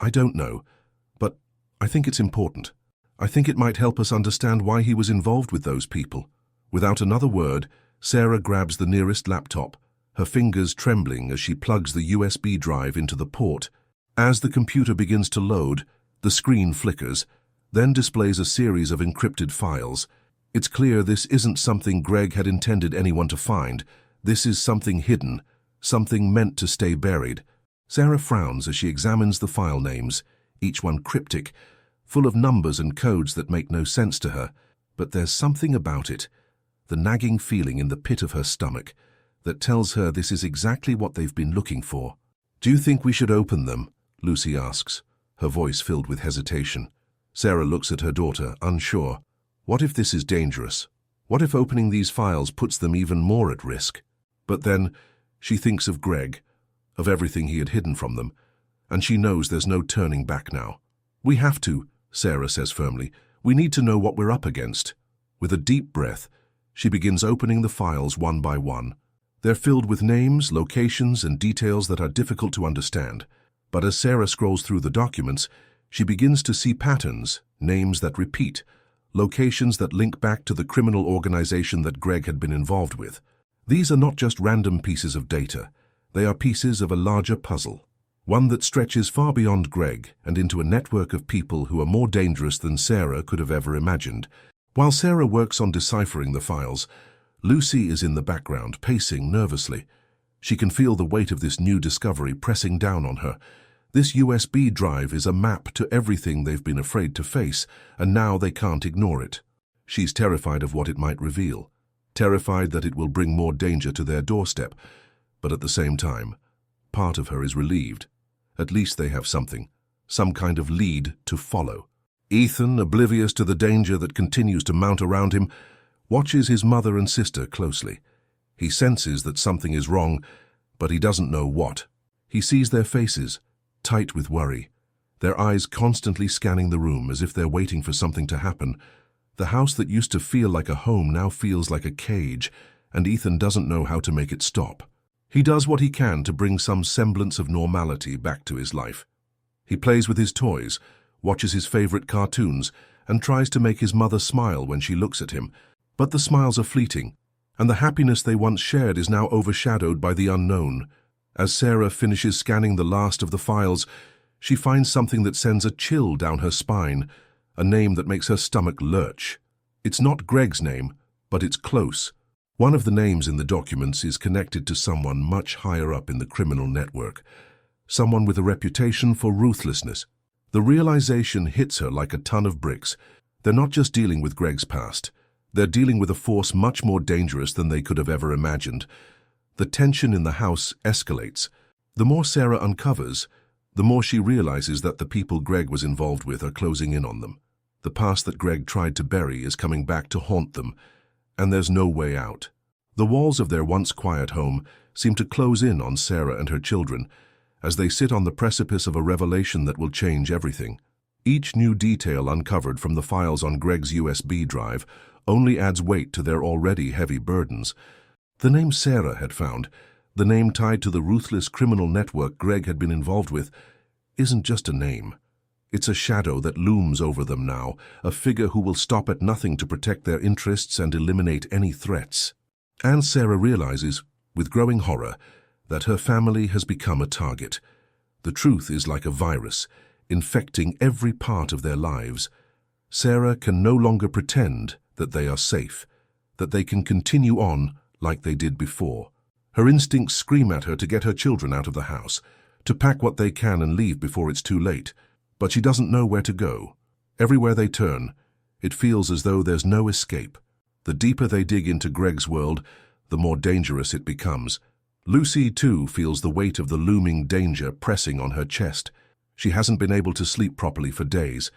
"I don't know, but I think it's important. I think it might help us understand why he was involved with those people." Without another word, Sarah grabs the nearest laptop, her fingers trembling as she plugs the USB drive into the port. As the computer begins to load, the screen flickers, then displays a series of encrypted files. It's clear this isn't something Greg had intended anyone to find. This is something hidden, something meant to stay buried. Sarah frowns as she examines the file names, each one cryptic, full of numbers and codes that make no sense to her. But there's something about it, the nagging feeling in the pit of her stomach, that tells her this is exactly what they've been looking for. "Do you think we should open them?" Lucy asks, her voice filled with hesitation. Sarah looks at her daughter, unsure. What if this is dangerous? What if opening these files puts them even more at risk? But then, she thinks of Greg, of everything he had hidden from them, and she knows there's no turning back now. "We have to," Sarah says firmly. We need to know what we're up against. With a deep breath, she begins opening the files one by one. They're filled with names, locations, and details that are difficult to understand. But as Sarah scrolls through the documents, she begins to see patterns, names that repeat, locations that link back to the criminal organization that Greg had been involved with. These are not just random pieces of data. They are pieces of a larger puzzle, one that stretches far beyond Greg and into a network of people who are more dangerous than Sarah could have ever imagined. While Sarah works on deciphering the files, Lucy is in the background, pacing nervously. She can feel the weight of this new discovery pressing down on her. This USB drive is a map to everything they've been afraid to face, and now they can't ignore it. She's terrified of what it might reveal, terrified that it will bring more danger to their doorstep. But at the same time, part of her is relieved. At least they have something, some kind of lead to follow. Ethan, oblivious to the danger that continues to mount around him, watches his mother and sister closely. He senses that something is wrong, but he doesn't know what. He sees their faces, tight with worry, their eyes constantly scanning the room as if they're waiting for something to happen. The house that used to feel like a home now feels like a cage, and Ethan doesn't know how to make it stop. He does what he can to bring some semblance of normality back to his life. He plays with his toys, watches his favorite cartoons, and tries to make his mother smile when she looks at him. But the smiles are fleeting, and the happiness they once shared is now overshadowed by the unknown. As Sarah finishes scanning the last of the files, she finds something that sends a chill down her spine, a name that makes her stomach lurch. It's not Greg's name, but it's close. One of the names in the documents is connected to someone much higher up in the criminal network, someone with a reputation for ruthlessness. The realization hits her like a ton of bricks. They're not just dealing with Greg's past. They're dealing with a force much more dangerous than they could have ever imagined. The tension in the house escalates. The more Sarah uncovers, the more she realizes that the people Greg was involved with are closing in on them. The past that Greg tried to bury is coming back to haunt them, and there's no way out. The walls of their once quiet home seem to close in on Sarah and her children as they sit on the precipice of a revelation that will change everything. Each new detail uncovered from the files on Greg's USB drive only adds weight to their already heavy burdens. The name Sarah had found, the name tied to the ruthless criminal network Greg had been involved with, isn't just a name. It's a shadow that looms over them now, a figure who will stop at nothing to protect their interests and eliminate any threats. And Sarah realizes, with growing horror, that her family has become a target. The truth is like a virus, infecting every part of their lives. Sarah can no longer pretend that they are safe, that they can continue on like they did before. Her instincts scream at her to get her children out of the house, to pack what they can and leave before it's too late. But she doesn't know where to go. Everywhere they turn, it feels as though there's no escape. The deeper they dig into Greg's world, the more dangerous it becomes. Lucy, too, feels the weight of the looming danger pressing on her chest. She hasn't been able to sleep properly for days.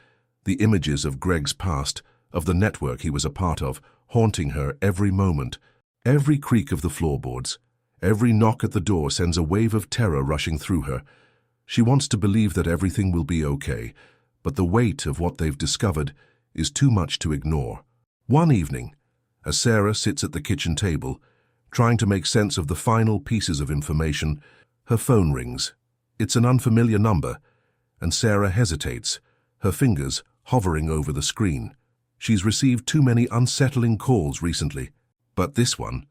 The images of Greg's past, of the network he was a part of, haunting her every moment. Every creak of the floorboards, every knock at the door sends a wave of terror rushing through her. She wants to believe that everything will be okay, but the weight of what they've discovered is too much to ignore. One evening, as Sarah sits at the kitchen table, trying to make sense of the final pieces of information, her phone rings. It's an unfamiliar number, and Sarah hesitates, her fingers hovering over the screen. She's received too many unsettling calls recently, but this one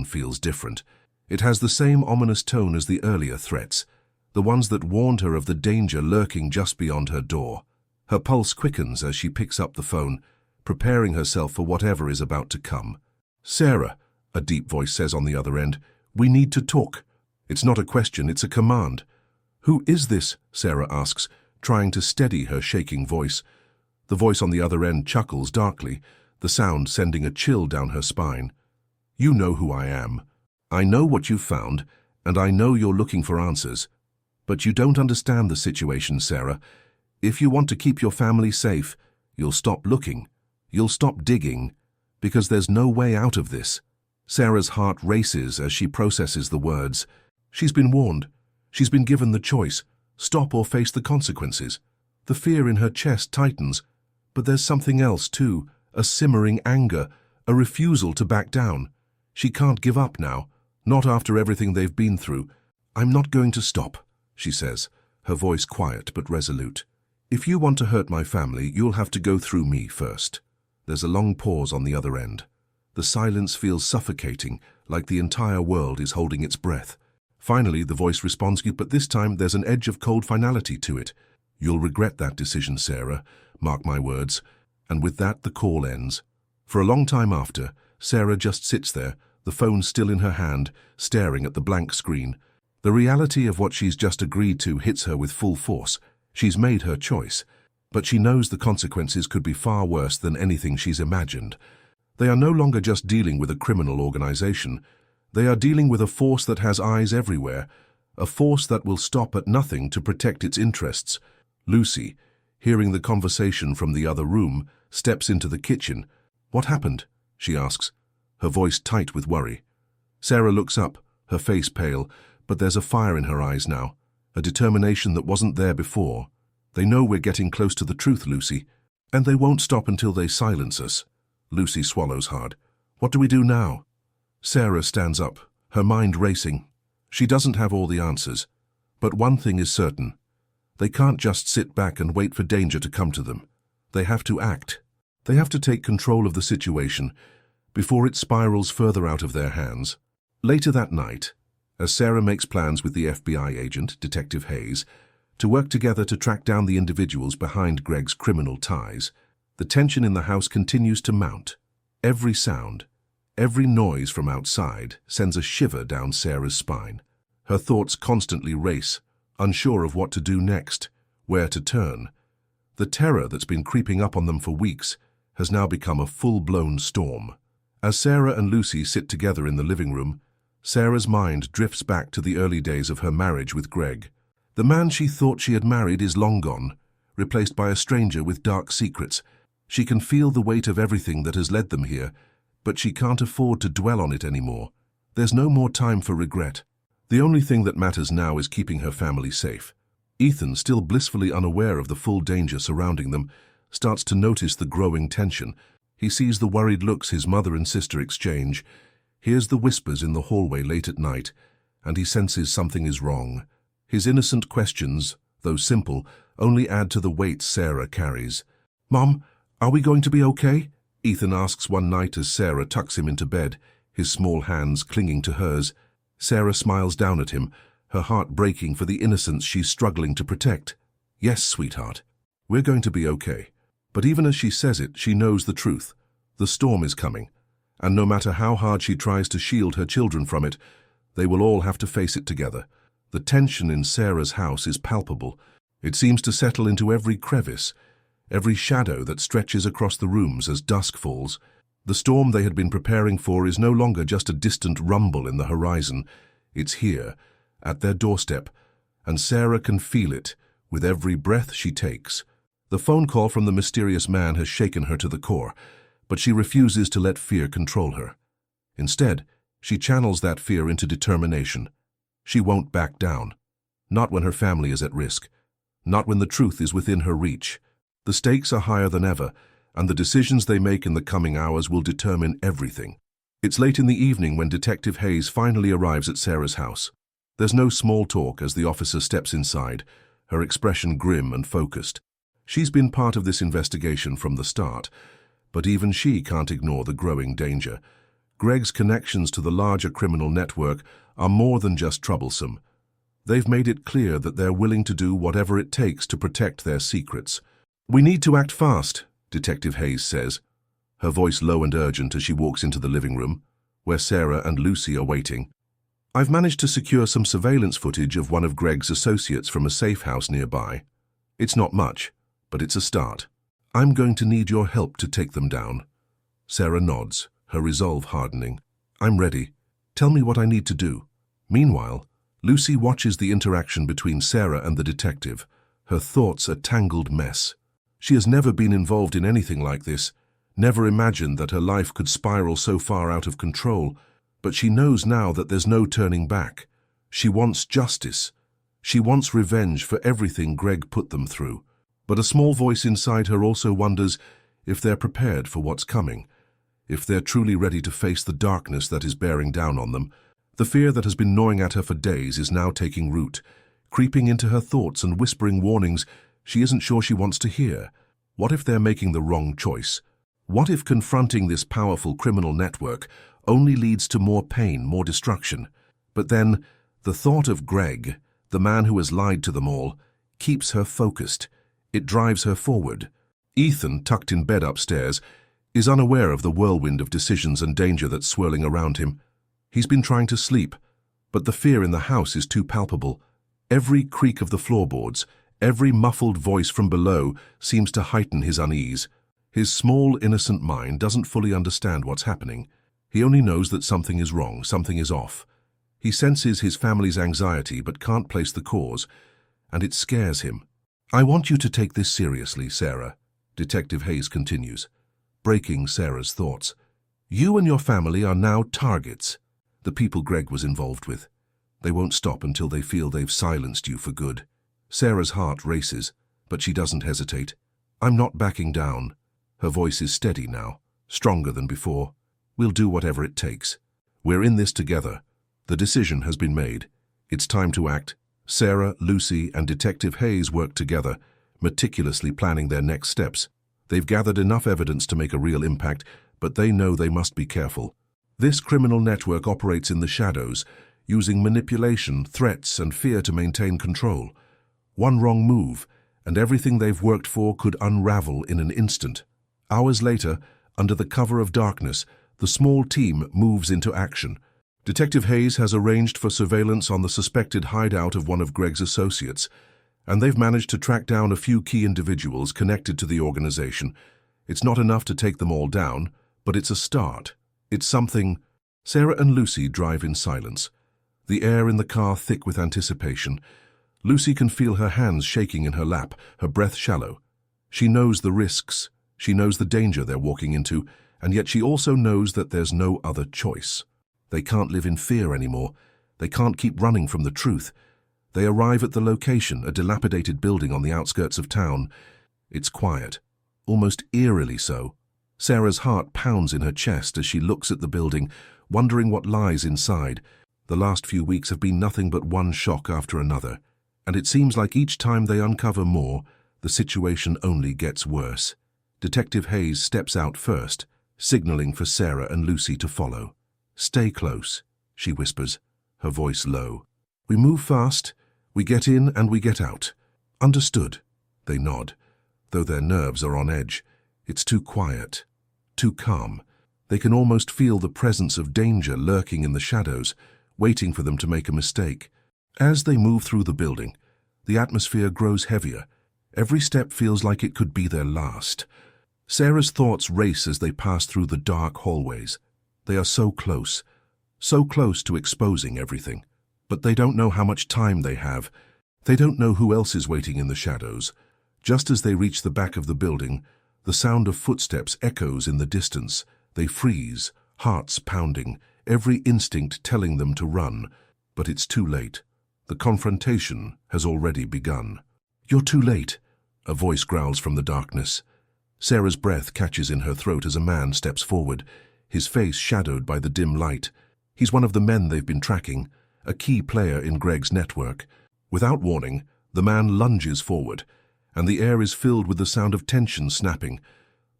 feels different. It has the same ominous tone as the earlier threats, the ones that warned her of the danger lurking just beyond her door. Her pulse quickens as she picks up the phone, preparing herself for whatever is about to come. "Sarah," a deep voice says on the other end, "we need to talk." It's not a question, it's a command. "Who is this?" Sarah asks, trying to steady her shaking voice. The voice on the other end chuckles darkly, the sound sending a chill down her spine. "You know who I am. I know what you've found, and I know you're looking for answers. But you don't understand the situation, Sarah. If you want to keep your family safe, you'll stop looking. You'll stop digging, because there's no way out of this." Sarah's heart races as she processes the words. She's been warned. She's been given the choice, stop or face the consequences. The fear in her chest tightens, But there's something else too, a simmering anger, a refusal to back down. She can't give up now, not after everything they've been through. "I'm not going to stop," she says, her voice quiet but resolute. "If you want to hurt my family, you'll have to go through me first." There's a long pause on the other end. The silence feels suffocating, like the entire world is holding its breath. Finally, the voice responds, but this time there's an edge of cold finality to it. "You'll regret that decision, Sarah, mark my words." And with that, the call ends. For a long time after, Sarah just sits there, the phone still in her hand, staring at the blank screen. The reality of what she's just agreed to hits her with full force. She's made her choice, but she knows the consequences could be far worse than anything she's imagined. They are no longer just dealing with a criminal organization. They are dealing with a force that has eyes everywhere, a force that will stop at nothing to protect its interests. Lucy, hearing the conversation from the other room, steps into the kitchen. "What happened?" she asks, her voice tight with worry. Sarah looks up, her face pale, but there's a fire in her eyes now, a determination that wasn't there before. "They know we're getting close to the truth, Lucy, and they won't stop until they silence us." Lucy swallows hard. "What do we do now?" Sarah stands up, her mind racing. She doesn't have all the answers, but one thing is certain. They can't just sit back and wait for danger to come to them. They have to act. They have to take control of the situation before it spirals further out of their hands. Later that night, as Sarah makes plans with the FBI agent, Detective Hayes, to work together to track down the individuals behind Greg's criminal ties, the tension in the house continues to mount. Every sound, every noise from outside sends a shiver down Sarah's spine. Her thoughts constantly race, unsure of what to do next, where to turn. The terror that's been creeping up on them for weeks has now become a full-blown storm. As Sarah and Lucy sit together in the living room, Sarah's mind drifts back to the early days of her marriage with Greg. The man she thought she had married is long gone, replaced by a stranger with dark secrets. She can feel the weight of everything that has led them here, but she can't afford to dwell on it anymore. There's no more time for regret. The only thing that matters now is keeping her family safe. Ethan, still blissfully unaware of the full danger surrounding them, starts to notice the growing tension. He sees the worried looks his mother and sister exchange, hears the whispers in the hallway late at night, and he senses something is wrong. His innocent questions, though simple, only add to the weight Sarah carries. "Mom, are we going to be okay?" Ethan asks one night as Sarah tucks him into bed, his small hands clinging to hers. Sarah smiles down at him, her heart breaking for the innocence she's struggling to protect. "Yes, sweetheart, we're going to be okay." But even as she says it, she knows the truth. The storm is coming, and no matter how hard she tries to shield her children from it, they will all have to face it together. The tension in Sarah's house is palpable. It seems to settle into every crevice, every shadow that stretches across the rooms as dusk falls. The storm they had been preparing for is no longer just a distant rumble in the horizon. It's here, at their doorstep, and Sarah can feel it with every breath she takes. The phone call from the mysterious man has shaken her to the core, but she refuses to let fear control her. Instead, she channels that fear into determination. She won't back down. Not when her family is at risk. Not when the truth is within her reach. The stakes are higher than ever, and the decisions they make in the coming hours will determine everything. It's late in the evening when Detective Hayes finally arrives at Sarah's house. There's no small talk as the officer steps inside, her expression grim and focused. She's been part of this investigation from the start, but even she can't ignore the growing danger. Greg's connections to the larger criminal network are more than just troublesome. They've made it clear that they're willing to do whatever it takes to protect their secrets. "We need to act fast," Detective Hayes says, her voice low and urgent as she walks into the living room, where Sarah and Lucy are waiting. "I've managed to secure some surveillance footage of one of Greg's associates from a safe house nearby. It's not much, but it's a start. I'm going to need your help to take them down." Sarah nods, her resolve hardening. "I'm ready. Tell me what I need to do." Meanwhile, Lucy watches the interaction between Sarah and the detective, her thoughts a tangled mess. She has never been involved in anything like this, never imagined that her life could spiral so far out of control, but she knows now that there's no turning back. She wants justice. She wants revenge for everything Greg put them through. But a small voice inside her also wonders if they're prepared for what's coming, if they're truly ready to face the darkness that is bearing down on them. The fear that has been gnawing at her for days is now taking root, creeping into her thoughts and whispering warnings she isn't sure she wants to hear. What if they're making the wrong choice? What if confronting this powerful criminal network only leads to more pain, more destruction? But then, the thought of Greg, the man who has lied to them all, keeps her focused. It drives her forward. Ethan, tucked in bed upstairs, is unaware of the whirlwind of decisions and danger that's swirling around him. He's been trying to sleep, but the fear in the house is too palpable. Every creak of the floorboards, every muffled voice from below seems to heighten his unease. His small, innocent mind doesn't fully understand what's happening. He only knows that something is wrong, something is off. He senses his family's anxiety but can't place the cause, and it scares him. "I want you to take this seriously, Sarah," Detective Hayes continues, breaking Sarah's thoughts. "You and your family are now targets. The people Greg was involved with. They won't stop until they feel they've silenced you for good." Sarah's heart races, but she doesn't hesitate. "I'm not backing down." Her voice is steady now, stronger than before. "We'll do whatever it takes. We're in this together. The decision has been made. It's time to act." Sarah, Lucy, and Detective Hayes work together, meticulously planning their next steps. They've gathered enough evidence to make a real impact, but they know they must be careful. This criminal network operates in the shadows, using manipulation, threats, and fear to maintain control. One wrong move, and everything they've worked for could unravel in an instant. Hours later, under the cover of darkness, the small team moves into action. Detective Hayes has arranged for surveillance on the suspected hideout of one of Greg's associates, and they've managed to track down a few key individuals connected to the organization. It's not enough to take them all down, but it's a start. It's something. Sarah and Lucy drive in silence, the air in the car thick with anticipation. Lucy can feel her hands shaking in her lap, her breath shallow. She knows the risks, she knows the danger they're walking into, and yet she also knows that there's no other choice. They can't live in fear anymore. They can't keep running from the truth. They arrive at the location, a dilapidated building on the outskirts of town. It's quiet, almost eerily so. Sarah's heart pounds in her chest as she looks at the building, wondering what lies inside. The last few weeks have been nothing but one shock after another, and it seems like each time they uncover more, the situation only gets worse. Detective Hayes steps out first, signaling for Sarah and Lucy to follow. "Stay close," she whispers, her voice low. "We move fast, we get in and we get out." "Understood," they nod, though their nerves are on edge. It's too quiet, too calm. They can almost feel the presence of danger lurking in the shadows, waiting for them to make a mistake. As they move through the building, the atmosphere grows heavier. Every step feels like it could be their last. Sarah's thoughts race as they pass through the dark hallways. They are so close to exposing everything. But they don't know how much time they have. They don't know who else is waiting in the shadows. Just as they reach the back of the building, the sound of footsteps echoes in the distance. They freeze, hearts pounding, every instinct telling them to run. But it's too late. The confrontation has already begun. "You're too late," a voice growls from the darkness. Sarah's breath catches in her throat as a man steps forward, his face shadowed by the dim light. He's one of the men they've been tracking, a key player in Greg's network. Without warning, the man lunges forward, and the air is filled with the sound of tension snapping.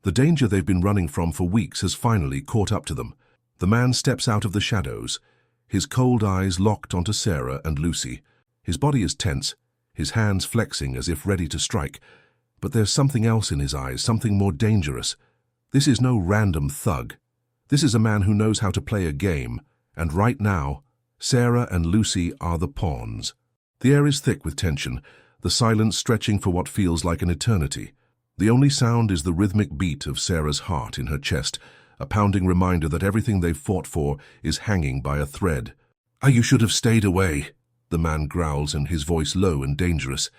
The danger they've been running from for weeks has finally caught up to them. The man steps out of the shadows, his cold eyes locked onto Sarah and Lucy. His body is tense, his hands flexing as if ready to strike. But there's something else in his eyes, something more dangerous. This is no random thug. This is a man who knows how to play a game, and right now, Sarah and Lucy are the pawns. The air is thick with tension, the silence stretching for what feels like an eternity. The only sound is the rhythmic beat of Sarah's heart in her chest, a pounding reminder that everything they've fought for is hanging by a thread. "You should have stayed away," the man growls, and his voice low and dangerous.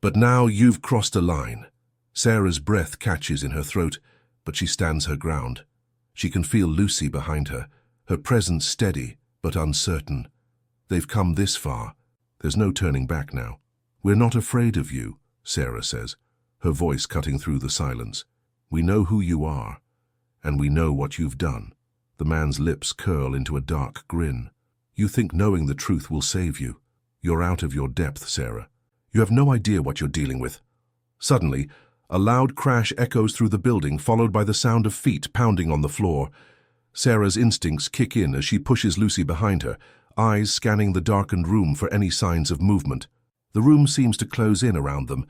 "But now you've crossed a line." Sarah's breath catches in her throat, but she stands her ground. She can feel Lucy behind her, her presence steady but uncertain. They've come this far. There's no turning back now. "We're not afraid of you," Sarah says, her voice cutting through the silence. "We know who you are, and we know what you've done." The man's lips curl into a dark grin. "You think knowing the truth will save you? You're out of your depth, Sarah. You have no idea what you're dealing with." Suddenly, a loud crash echoes through the building, followed by the sound of feet pounding on the floor. Sarah's instincts kick in as she pushes Lucy behind her, eyes scanning the darkened room for any signs of movement. The room seems to close in around them,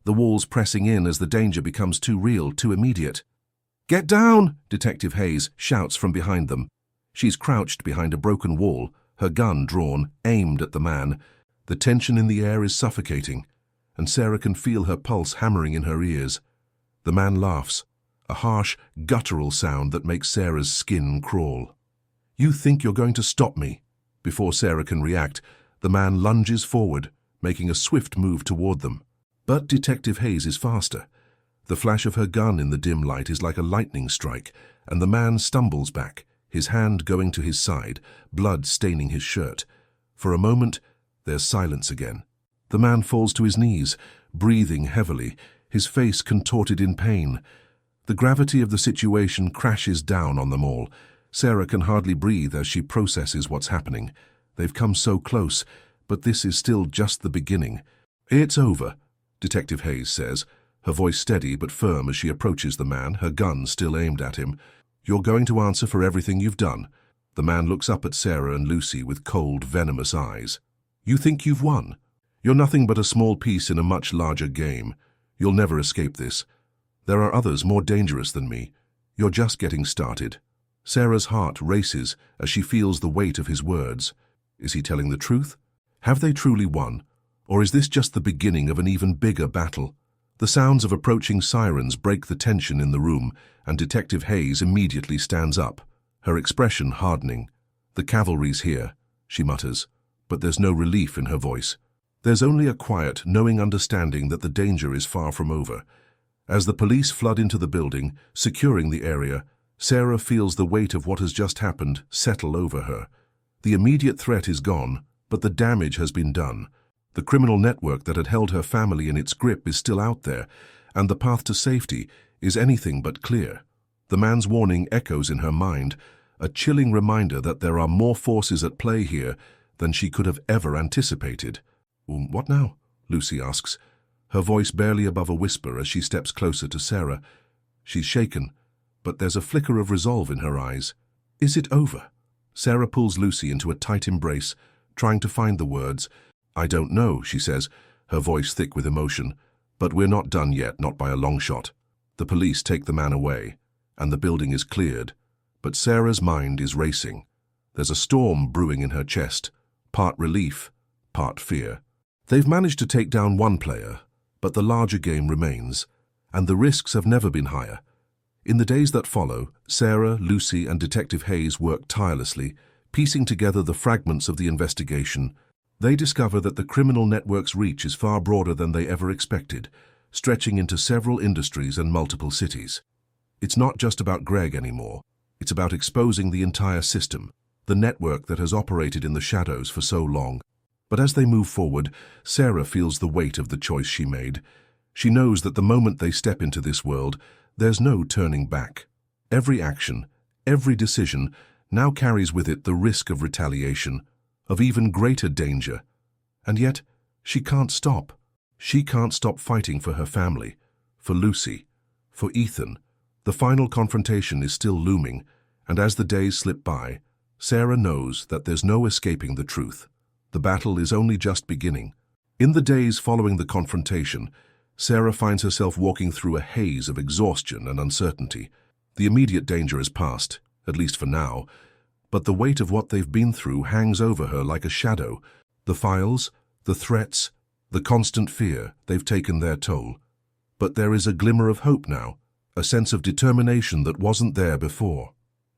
the walls pressing in as the danger becomes too real, too immediate. "Get down!" Detective Hayes shouts from behind them. She's crouched behind a broken wall, her gun drawn, aimed at the man. The tension in the air is suffocating, and Sarah can feel her pulse hammering in her ears. The man laughs, a harsh, guttural sound that makes Sarah's skin crawl. "You think you're going to stop me?" Before Sarah can react, the man lunges forward, making a swift move toward them. But Detective Hayes is faster. The flash of her gun in the dim light is like a lightning strike, and the man stumbles back, his hand going to his side, blood staining his shirt. For a moment, there's silence again. The man falls to his knees, breathing heavily, his face contorted in pain. The gravity of the situation crashes down on them all. Sarah can hardly breathe as she processes what's happening. They've come so close, but this is still just the beginning. "It's over," Detective Hayes says, her voice steady but firm as she approaches the man, her gun still aimed at him. "You're going to answer for everything you've done." The man looks up at Sarah and Lucy with cold, venomous eyes. "You think you've won? You're nothing but a small piece in a much larger game. You'll never escape this. There are others more dangerous than me. You're just getting started." Sarah's heart races as she feels the weight of his words. Is he telling the truth? Have they truly won? Or is this just the beginning of an even bigger battle? The sounds of approaching sirens break the tension in the room, and Detective Hayes immediately stands up, her expression hardening. "The cavalry's here," she mutters, but there's no relief in her voice. There's only a quiet, knowing understanding that the danger is far from over. As the police flood into the building, securing the area, Sarah feels the weight of what has just happened settle over her. The immediate threat is gone, but the damage has been done. The criminal network that had held her family in its grip is still out there, and the path to safety is anything but clear. The man's warning echoes in her mind, a chilling reminder that there are more forces at play here than she could have ever anticipated. "What now?" Lucy asks, her voice barely above a whisper as she steps closer to Sarah. She's shaken, but there's a flicker of resolve in her eyes. "Is it over?" Sarah pulls Lucy into a tight embrace, trying to find the words. "I don't know," she says, her voice thick with emotion, "but we're not done yet, not by a long shot." The police take the man away, and the building is cleared, but Sarah's mind is racing. There's a storm brewing in her chest, part relief, part fear. They've managed to take down one player, but the larger game remains, and the risks have never been higher. In the days that follow, Sarah, Lucy, and Detective Hayes work tirelessly, piecing together the fragments of the investigation. They discover that the criminal network's reach is far broader than they ever expected, stretching into several industries and multiple cities. It's not just about Greg anymore. It's about exposing the entire system, the network that has operated in the shadows for so long. But as they move forward, Sarah feels the weight of the choice she made. She knows that the moment they step into this world, there's no turning back. Every action, every decision now carries with it the risk of retaliation, of even greater danger. And yet, she can't stop. She can't stop fighting for her family, for Lucy, for Ethan. The final confrontation is still looming, and as the days slip by, Sarah knows that there's no escaping the truth. The battle is only just beginning. In the days following the confrontation, Sarah finds herself walking through a haze of exhaustion and uncertainty. The immediate danger is past, at least for now, but the weight of what they've been through hangs over her like a shadow. The files, the threats, the constant fear, they've taken their toll. But there is a glimmer of hope now, a sense of determination that wasn't there before.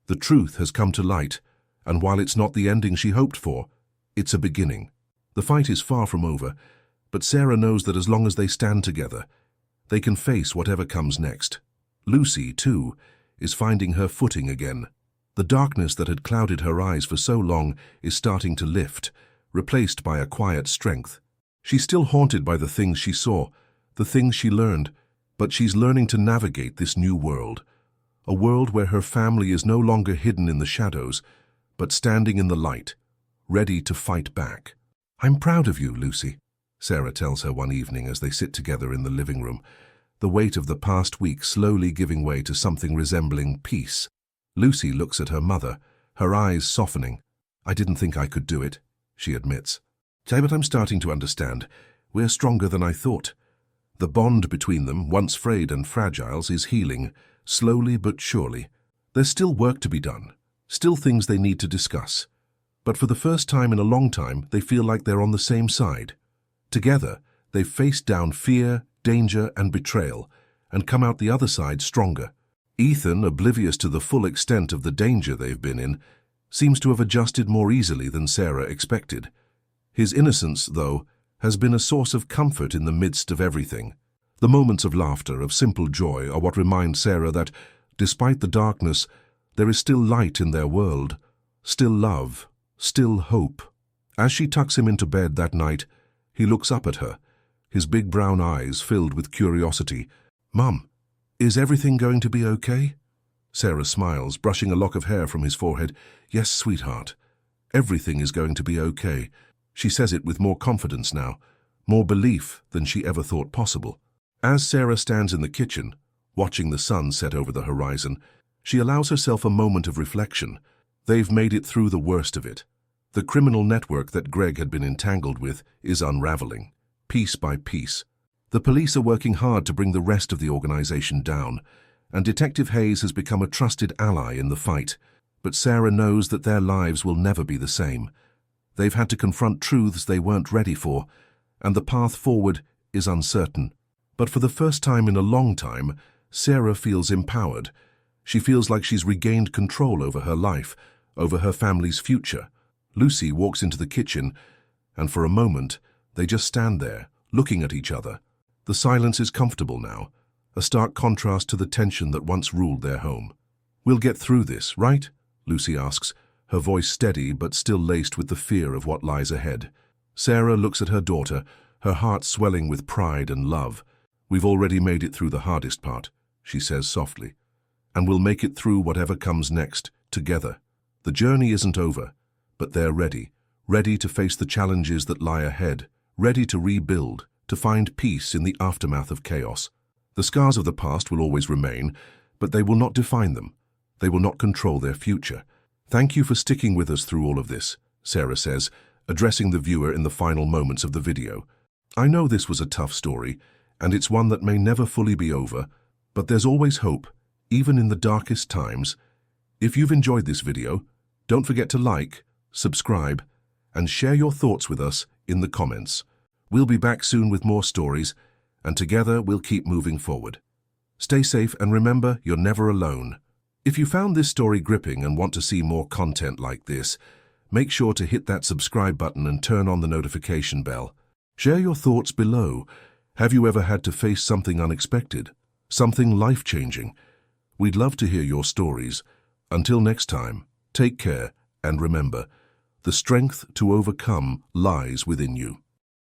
The truth has come to light, and while it's not the ending she hoped for, it's a beginning. The fight is far from over, but Sarah knows that as long as they stand together, they can face whatever comes next. Lucy, too, is finding her footing again. The darkness that had clouded her eyes for so long is starting to lift, replaced by a quiet strength. She's still haunted by the things she saw, the things she learned, But she's learning to navigate this new world, a world where her family is no longer hidden in the shadows, but standing in the light, ready to fight back. "I'm proud of you, Lucy," Sarah tells her one evening as they sit together in the living room, the weight of the past week slowly giving way to something resembling peace. Lucy looks at her mother, her eyes softening. "I didn't think I could do it," she admits. "But I'm starting to understand. We're stronger than I thought." The bond between them, once frayed and fragile, is healing, slowly but surely. There's still work to be done, still things they need to discuss. But for the first time in a long time, they feel like they're on the same side. Together, they've faced down fear, danger, and betrayal, and come out the other side stronger. Ethan, oblivious to the full extent of the danger they've been in, seems to have adjusted more easily than Sarah expected. His innocence, though, has been a source of comfort in the midst of everything. The moments of laughter, of simple joy, are what remind Sarah that, despite the darkness, there is still light in their world, still love, still hope. As she tucks him into bed that night, he looks up at her, his big brown eyes filled with curiosity. "Mum, is everything going to be okay?" Sarah smiles, brushing a lock of hair from his forehead. "Yes, sweetheart. Everything is going to be okay." She says it with more confidence now, more belief than she ever thought possible. As Sarah stands in the kitchen, watching the sun set over the horizon, she allows herself a moment of reflection. They've made it through the worst of it. The criminal network that Greg had been entangled with is unraveling, piece by piece. The police are working hard to bring the rest of the organization down, and Detective Hayes has become a trusted ally in the fight. But Sarah knows that their lives will never be the same. They've had to confront truths they weren't ready for, and the path forward is uncertain. But for the first time in a long time, Sarah feels empowered. She feels like she's regained control over her life, over her family's future. Lucy walks into the kitchen, and for a moment, they just stand there, looking at each other. The silence is comfortable now, a stark contrast to the tension that once ruled their home. "We'll get through this, right?" Lucy asks, her voice steady but still laced with the fear of what lies ahead. Sarah looks at her daughter, her heart swelling with pride and love. "We've already made it through the hardest part," she says softly. "And we'll make it through whatever comes next, together. The journey isn't over, but they're ready to face the challenges that lie ahead, ready to rebuild, to find peace in the aftermath of chaos. The scars of the past will always remain, but they will not define them. They will not control their future. Thank you for sticking with us through all of this," Sarah says, addressing the viewer in the final moments of the video. "I know this was a tough story, and it's one that may never fully be over, but there's always hope, even in the darkest times. If you've enjoyed this video, don't forget to like, subscribe, and share your thoughts with us in the comments. We'll be back soon with more stories, and together we'll keep moving forward. Stay safe and remember, you're never alone." If you found this story gripping and want to see more content like this, make sure to hit that subscribe button and turn on the notification bell. Share your thoughts below. Have you ever had to face something unexpected, something life-changing? We'd love to hear your stories. Until next time, take care and remember, the strength to overcome lies within you.